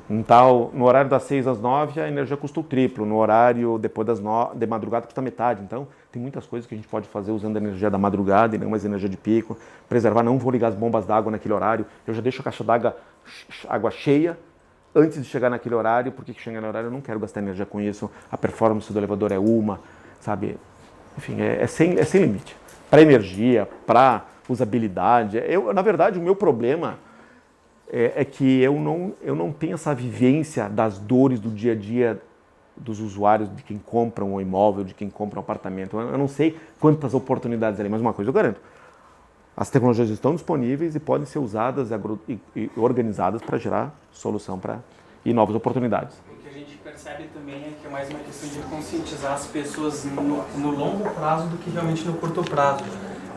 no horário das 6 às 9 a energia custa o triplo, no horário depois das 9, de madrugada custa metade, então tem muitas coisas que a gente pode fazer usando a energia da madrugada e não mais energia de pico, preservar, não vou ligar as bombas d'água naquele horário, eu já deixo a caixa d'água cheia antes de chegar naquele horário, porque chegar no horário eu não quero gastar energia com isso, a performance do elevador é uma, sabe, enfim, é sem limite. Para energia, para usabilidade, na verdade o meu problema é que eu não tenho essa vivência das dores do dia a dia dos usuários, de quem compra um imóvel, de quem compra um apartamento. Eu não sei quantas oportunidades ali, mas uma coisa eu garanto. As tecnologias estão disponíveis e podem ser usadas e organizadas para gerar solução e novas oportunidades. O que a gente percebe também é que é mais uma questão de conscientizar as pessoas no longo prazo do que realmente no curto prazo.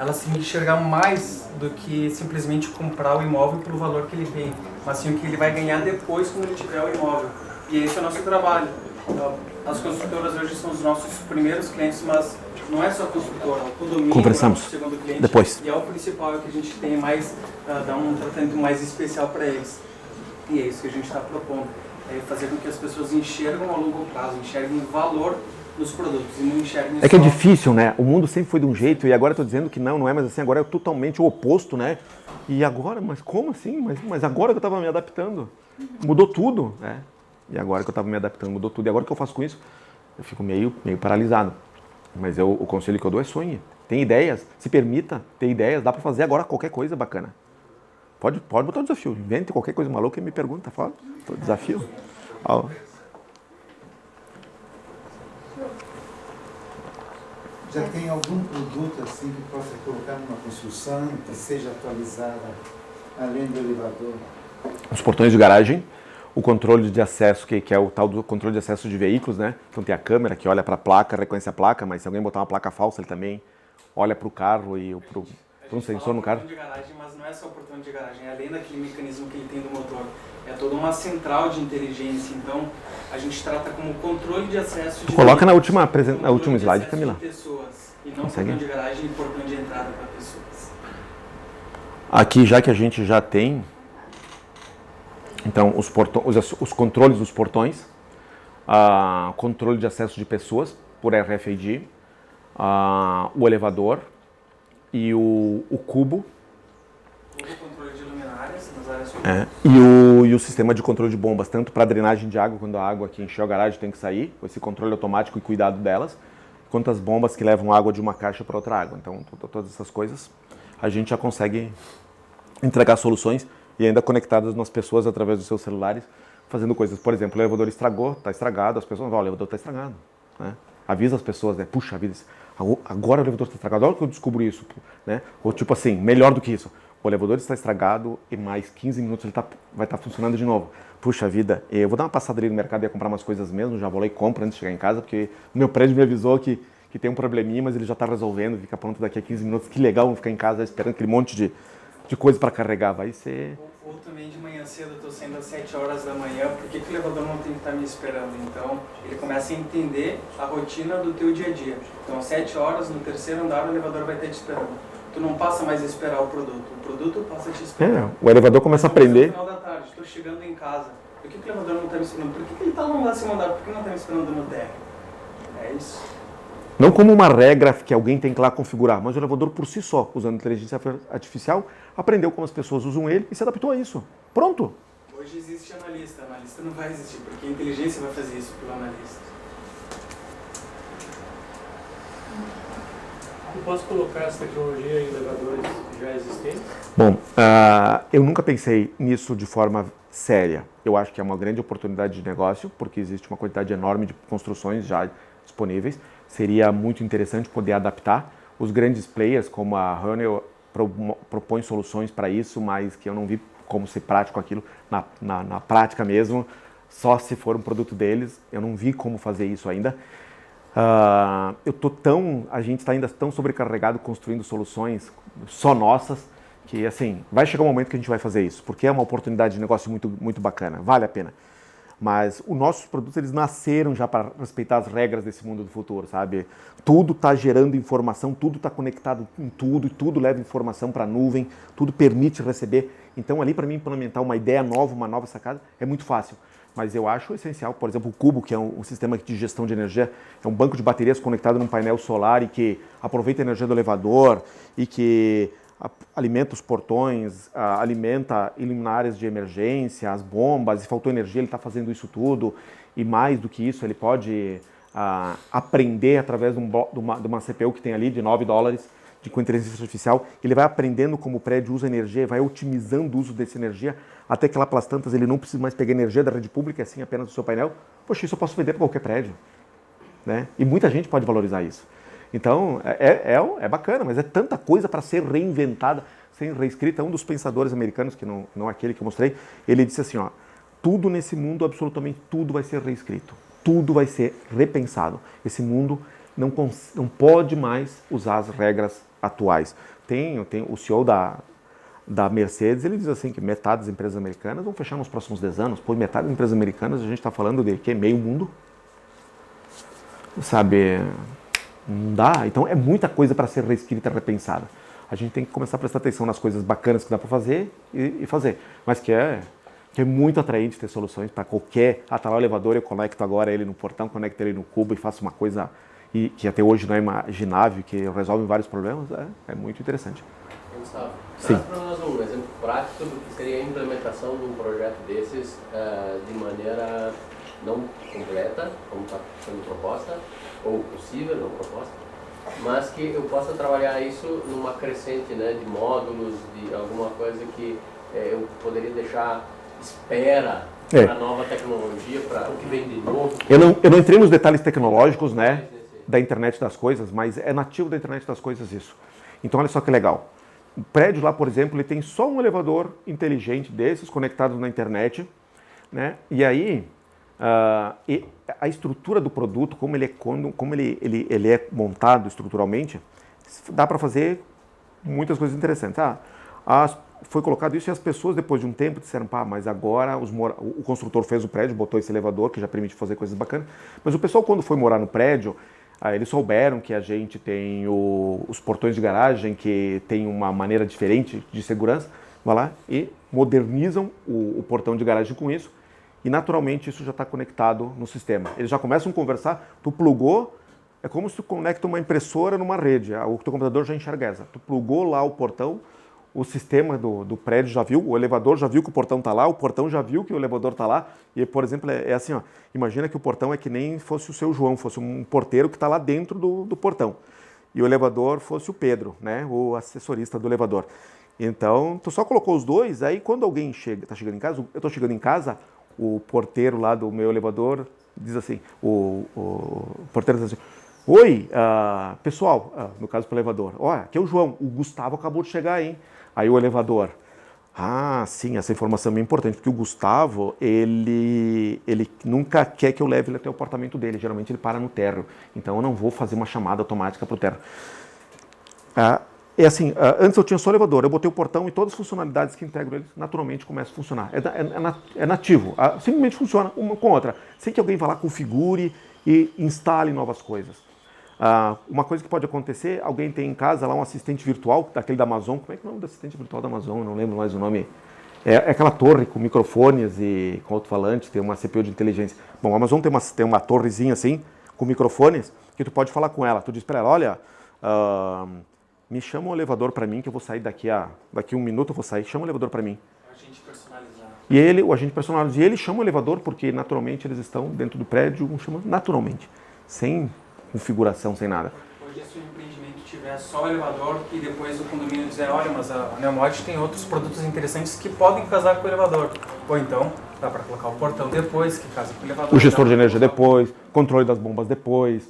Elas têm que enxergar mais do que simplesmente comprar o imóvel pelo valor que ele tem, mas sim o que ele vai ganhar depois quando ele tiver o imóvel. E esse é o nosso trabalho. As construtoras hoje são os nossos primeiros clientes, mas não é só a construtora, o condomínio conversamos é o segundo cliente. Depois. E é o principal, é que a gente tem mais, dar um tratamento mais especial para eles. E é isso que a gente está propondo, é fazer com que as pessoas enxergam a longo prazo, enxerguem valor dos produtos e não enxerguem É que é difícil, né? O mundo sempre foi de um jeito e agora eu estou dizendo que não é mais assim, agora é totalmente o oposto, né? E agora, mas como assim? Mas agora que eu estava me adaptando, mudou tudo, né? E agora que eu estava me adaptando, mudou tudo. E agora que eu faço com isso, eu fico meio paralisado. Mas o conselho que eu dou é sonhe. Tem ideias, se permita ter ideias, dá para fazer agora qualquer coisa bacana. Pode botar o desafio, invente qualquer coisa maluca e me pergunta, fala, desafio. Já tem algum produto assim que possa colocar numa construção que seja atualizada, além do elevador? Os portões de garagem, o controle de acesso, que é o tal do controle de acesso de veículos, né? Então tem a câmera que olha para a placa, reconhece a placa, mas se alguém botar uma placa falsa, ele também olha para o carro e para um sensor no carro. De garagem, mas não é só o portão de garagem, é além daquele mecanismo que ele tem do motor. É toda uma central de inteligência, então a gente trata como controle de acesso de Coloca na última slide, Camila. De pessoas, e não Consegue? portão de garagem e portão de entrada para pessoas. Aqui, já que a gente já tem, então, os controles dos portões, controle de acesso de pessoas por RFID, o elevador e o cubo. O controle de luminárias nas áreas E o sistema de controle de bombas, tanto para drenagem de água, quando a água que encheu a garagem tem que sair, com esse controle automático e cuidado delas, quanto as bombas que levam água de uma caixa para outra água. Então, todas essas coisas, a gente já consegue entregar soluções e ainda conectadas nas pessoas através dos seus celulares, fazendo coisas. Por exemplo, o elevador estragou, está estragado, as pessoas vão, o elevador está estragado. Né? Avisa as pessoas, né? Puxa vida, agora o elevador está estragado, olha que eu descubro isso. Né? Ou tipo assim, melhor do que isso, o elevador está estragado e mais 15 minutos ele vai estar funcionando de novo. Puxa vida, eu vou dar uma passada ali no mercado e ia comprar umas coisas mesmo, já vou lá e compro antes de chegar em casa, porque o meu prédio me avisou que tem um probleminha, mas ele já está resolvendo, fica pronto daqui a 15 minutos. Que legal, vamos ficar em casa esperando aquele monte de coisa para carregar, vai ser... Ou também de manhã cedo, eu estou saindo às 7 horas da manhã, por que o elevador não tem que estar me esperando? Então, ele começa a entender a rotina do teu dia a dia. Então, às 7 horas, no terceiro andar, o elevador vai estar te esperando. Tu não passa mais a esperar o produto passa a te esperar. O elevador começa a aprender. No final da tarde, estou chegando em casa, por que o elevador não está me esperando? Por que ele está lá no décimo andar? Por que não está me esperando no térreo? É isso. Não como uma regra que alguém tem que ir lá configurar, mas o elevador por si só, usando inteligência artificial, aprendeu como as pessoas usam ele e se adaptou a isso. Pronto. O Hoje existe analista não vai existir, porque a inteligência vai fazer isso pelo analista. Eu posso colocar essa tecnologia em elevadores já existentes? Bom, eu nunca pensei nisso de forma séria. Eu acho que é uma grande oportunidade de negócio, porque existe uma quantidade enorme de construções já disponíveis. Seria muito interessante poder adaptar. Os grandes players, como a Honeywell, propõem soluções para isso, mas que eu não vi como ser prático aquilo na prática mesmo, só se for um produto deles. Eu não vi como fazer isso ainda. A gente está ainda tão sobrecarregado construindo soluções só nossas, que assim, vai chegar um momento que a gente vai fazer isso, porque é uma oportunidade de negócio muito, muito bacana, vale a pena. Mas os nossos produtos, eles nasceram já para respeitar as regras desse mundo do futuro, sabe? Tudo está gerando informação, tudo está conectado em tudo, e tudo leva informação para a nuvem, tudo permite receber. Então, ali, para mim, implementar uma ideia nova, uma nova sacada, é muito fácil. Mas eu acho essencial, por exemplo, o Cubo, que é um sistema de gestão de energia, é um banco de baterias conectado num painel solar e que aproveita a energia do elevador e que alimenta os portões, alimenta luminárias de emergência, as bombas, e faltou energia, ele está fazendo isso tudo. E mais do que isso, ele pode aprender através de uma CPU que tem ali de $9 com inteligência artificial. Ele vai aprendendo como o prédio usa energia, vai otimizando o uso dessa energia, até que lá pelas tantas ele não precisa mais pegar energia da rede pública, assim apenas do seu painel. Poxa, isso eu posso vender para qualquer prédio, né? E muita gente pode valorizar isso. Então, é bacana, mas é tanta coisa para ser reinventada, ser reescrita. Um dos pensadores americanos, que não é aquele que eu mostrei, ele disse assim, ó, tudo nesse mundo, absolutamente tudo vai ser reescrito, tudo vai ser repensado. Esse mundo não pode mais usar as regras atuais. Tem o CEO da Mercedes, ele diz assim que metade das empresas americanas vão fechar nos próximos 10 anos. Pô, metade das empresas americanas, a gente está falando de que meio mundo, sabe? Não dá. Então é muita coisa para ser reescrita, repensada. A gente tem que começar a prestar atenção nas coisas bacanas que dá para fazer e fazer. Mas que é muito atraente ter soluções para qualquer... tá lá o elevador, eu conecto agora ele no portão, conecto ele no cubo e faço uma coisa que até hoje não é imaginável, que resolve vários problemas. É muito interessante. Gustavo, sim. Traz para nós um exemplo prático do que seria a implementação de um projeto desses de maneira não completa, como está sendo proposta, ou possível, não proposta, mas que eu possa trabalhar isso numa crescente, né, de módulos, de alguma coisa que eu poderia deixar espera para a nova tecnologia, para o que vem de novo. Eu não entrei nos detalhes tecnológicos, né, da internet das coisas, mas é nativo da internet das coisas isso. Então olha só que legal. O prédio lá, por exemplo, ele tem só um elevador inteligente desses, conectados na internet, né, e aí... e a estrutura do produto, como ele é montado estruturalmente, dá para fazer muitas coisas interessantes. Foi colocado isso e as pessoas depois de um tempo disseram, pá, mas agora o construtor fez o prédio, botou esse elevador que já permite fazer coisas bacanas, mas o pessoal quando foi morar no prédio, eles souberam que a gente tem os portões de garagem que tem uma maneira diferente de segurança, vai lá e modernizam o portão de garagem com isso. E naturalmente isso já está conectado no sistema. Eles já começam a conversar, tu plugou, é como se tu conecta uma impressora numa rede, o teu computador já enxerga essa. Tu plugou lá o portão, o sistema do prédio já viu, o elevador já viu que o portão está lá, o portão já viu que o elevador está lá. E, por exemplo, é assim, ó, imagina que o portão é que nem fosse o seu João, fosse um porteiro que está lá dentro do portão. E o elevador fosse o Pedro, né, o assessorista do elevador. Então, tu só colocou os dois, aí quando alguém está chegando em casa, eu estou chegando em casa, o porteiro lá do meu elevador diz assim, o porteiro diz assim, oi, pessoal, no caso do elevador, olha, aqui é o João, o Gustavo acabou de chegar, hein? Aí o elevador, sim, essa informação é importante, porque o Gustavo, ele nunca quer que eu leve ele até o apartamento dele, geralmente ele para no térreo, então eu não vou fazer uma chamada automática para o térreo. É assim, antes eu tinha só o elevador, eu botei o portão e todas as funcionalidades que integram ele naturalmente começam a funcionar. É nativo, simplesmente funciona uma com a outra, sem que alguém vá lá, configure e instale novas coisas. Uma coisa que pode acontecer, alguém tem em casa lá um assistente virtual, daquele da Amazon, como é que é o nome do assistente virtual da Amazon? Eu não lembro mais o nome. É aquela torre com microfones e com alto-falante, tem uma CPU de inteligência. Bom, a Amazon tem uma torrezinha assim, com microfones, que tu pode falar com ela. Tu diz para ela, olha... me chama um elevador para mim, que eu vou sair daqui um minuto, eu vou sair, chama um elevador para mim. Agente personalizado. E ele, o agente personalizado, e ele chama o elevador porque naturalmente eles estão dentro do prédio, chama naturalmente, sem configuração, sem nada. Hoje, se o empreendimento tiver só o elevador e depois o condomínio dizer, olha, mas a Neomod tem outros produtos interessantes que podem casar com o elevador. Ou então, dá para colocar o portão depois, que casa com o elevador. O gestor de energia depois, controle das bombas depois,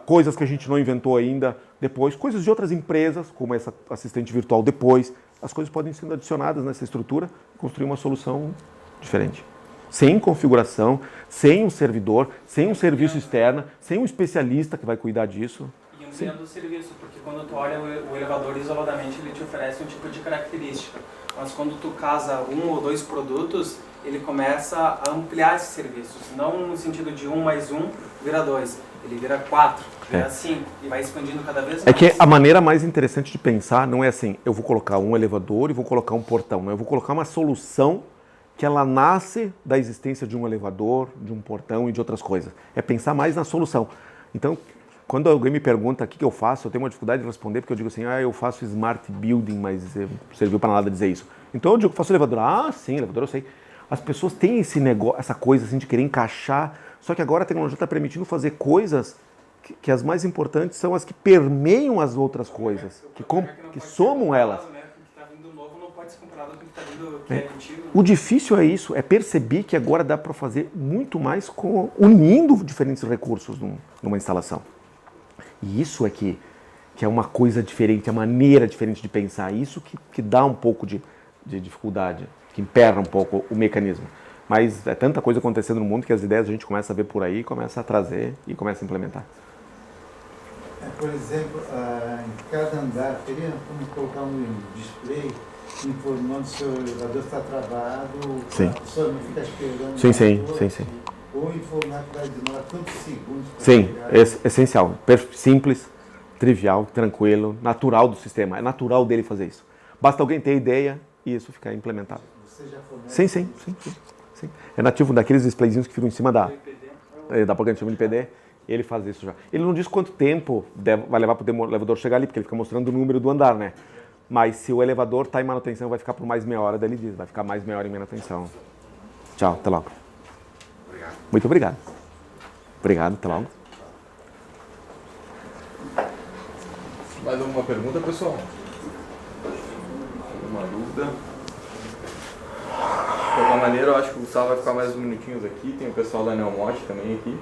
coisas que a gente não inventou ainda depois, coisas de outras empresas, como essa assistente virtual depois. As coisas podem ser adicionadas nessa estrutura e construir uma solução diferente. Sem configuração, sem um servidor, sem um serviço externo, sem um especialista que vai cuidar disso. E ampliando o serviço, porque quando tu olha o elevador isoladamente, ele te oferece um tipo de característica. Mas quando tu casa um ou dois produtos, ele começa a ampliar esses serviços. Não no sentido de 1 mais 1 vira 2, ele vira 4, vira 5 e vai expandindo cada vez mais. É que a maneira mais interessante de pensar não é assim, eu vou colocar um elevador e vou colocar um portão. Não, eu vou colocar uma solução que ela nasce da existência de um elevador, de um portão e de outras coisas. É pensar mais na solução. Então, quando alguém me pergunta o que eu faço, eu tenho uma dificuldade de responder, porque eu digo assim, eu faço smart building, mas serviu para nada dizer isso. Então eu digo, faço elevador. Ah, sim, elevador eu sei. As pessoas têm esse negócio, essa coisa assim de querer encaixar, só que agora a tecnologia está permitindo fazer coisas que as mais importantes são as que permeiam as outras coisas, que somam elas. O difícil é isso, é perceber que agora dá para fazer muito mais unindo diferentes recursos numa instalação. E isso é que é uma coisa diferente, é uma maneira diferente de pensar. Isso que dá um pouco de dificuldade, que emperra um pouco o mecanismo. Mas é tanta coisa acontecendo no mundo que as ideias a gente começa a ver por aí, começa a trazer e começa a implementar. Por exemplo, em cada andar, teria como colocar um display informando se o elevador está travado, sim. A pessoa não fica esperando. Sim. Ou informar que vai demorar quantos segundos para sim, chegar. Essencial. Simples, trivial, tranquilo, natural do sistema. É natural dele fazer isso. Basta alguém ter ideia e isso ficar implementado. Você já fornece? Sim. É nativo daqueles displayzinhos que ficam em cima da placa de chama de PD. Ele faz isso já. Ele não diz quanto tempo vai levar para o elevador chegar ali, porque ele fica mostrando o número do andar, né? Mas se o elevador está em manutenção, vai ficar por mais meia hora, daí ele diz, vai ficar mais meia hora em manutenção. Tchau, até logo. Obrigado. Muito obrigado. Obrigado, até logo. Mais alguma pergunta, pessoal? Alguma dúvida? De qualquer maneira, eu acho que o Gustavo vai ficar mais uns minutinhos aqui. Tem o pessoal da Neomod também aqui.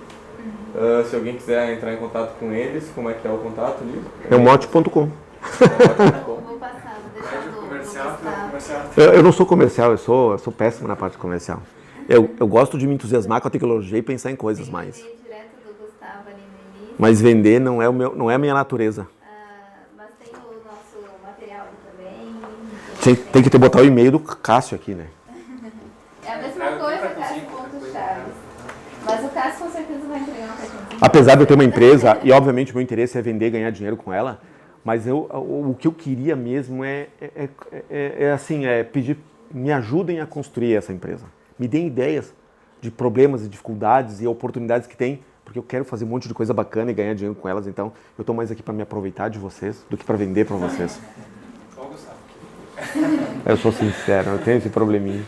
Se alguém quiser entrar em contato com eles, como é que é o contato ali? Neomod.com. Vou passar, vou deixar do comercial. Eu não sou comercial, eu sou péssimo na parte comercial. Eu gosto de me entusiasmar com a tecnologia e pensar em coisas mais. Direto do Gustavo ali no início. Mas vender não é a minha natureza. Mas tem o nosso material ali também. Tem que botar o e-mail do Cássio aqui, né? É a mesma coisa, Cássio.chaves. Mas o Cássio com certeza vai entregar uma coisa. Apesar de eu ter uma empresa, e obviamente o meu interesse é vender e ganhar dinheiro com ela, mas o que eu queria mesmo é pedir, me ajudem a construir essa empresa. Me deem ideias de problemas e dificuldades e oportunidades que tem, porque eu quero fazer um monte de coisa bacana e ganhar dinheiro com elas, então eu estou mais aqui para me aproveitar de vocês do que para vender para vocês. Eu sou sincero, eu tenho esse probleminha.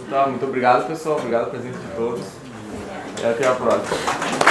Tá, muito obrigado, pessoal. Obrigado pela presença de todos. E até a próxima.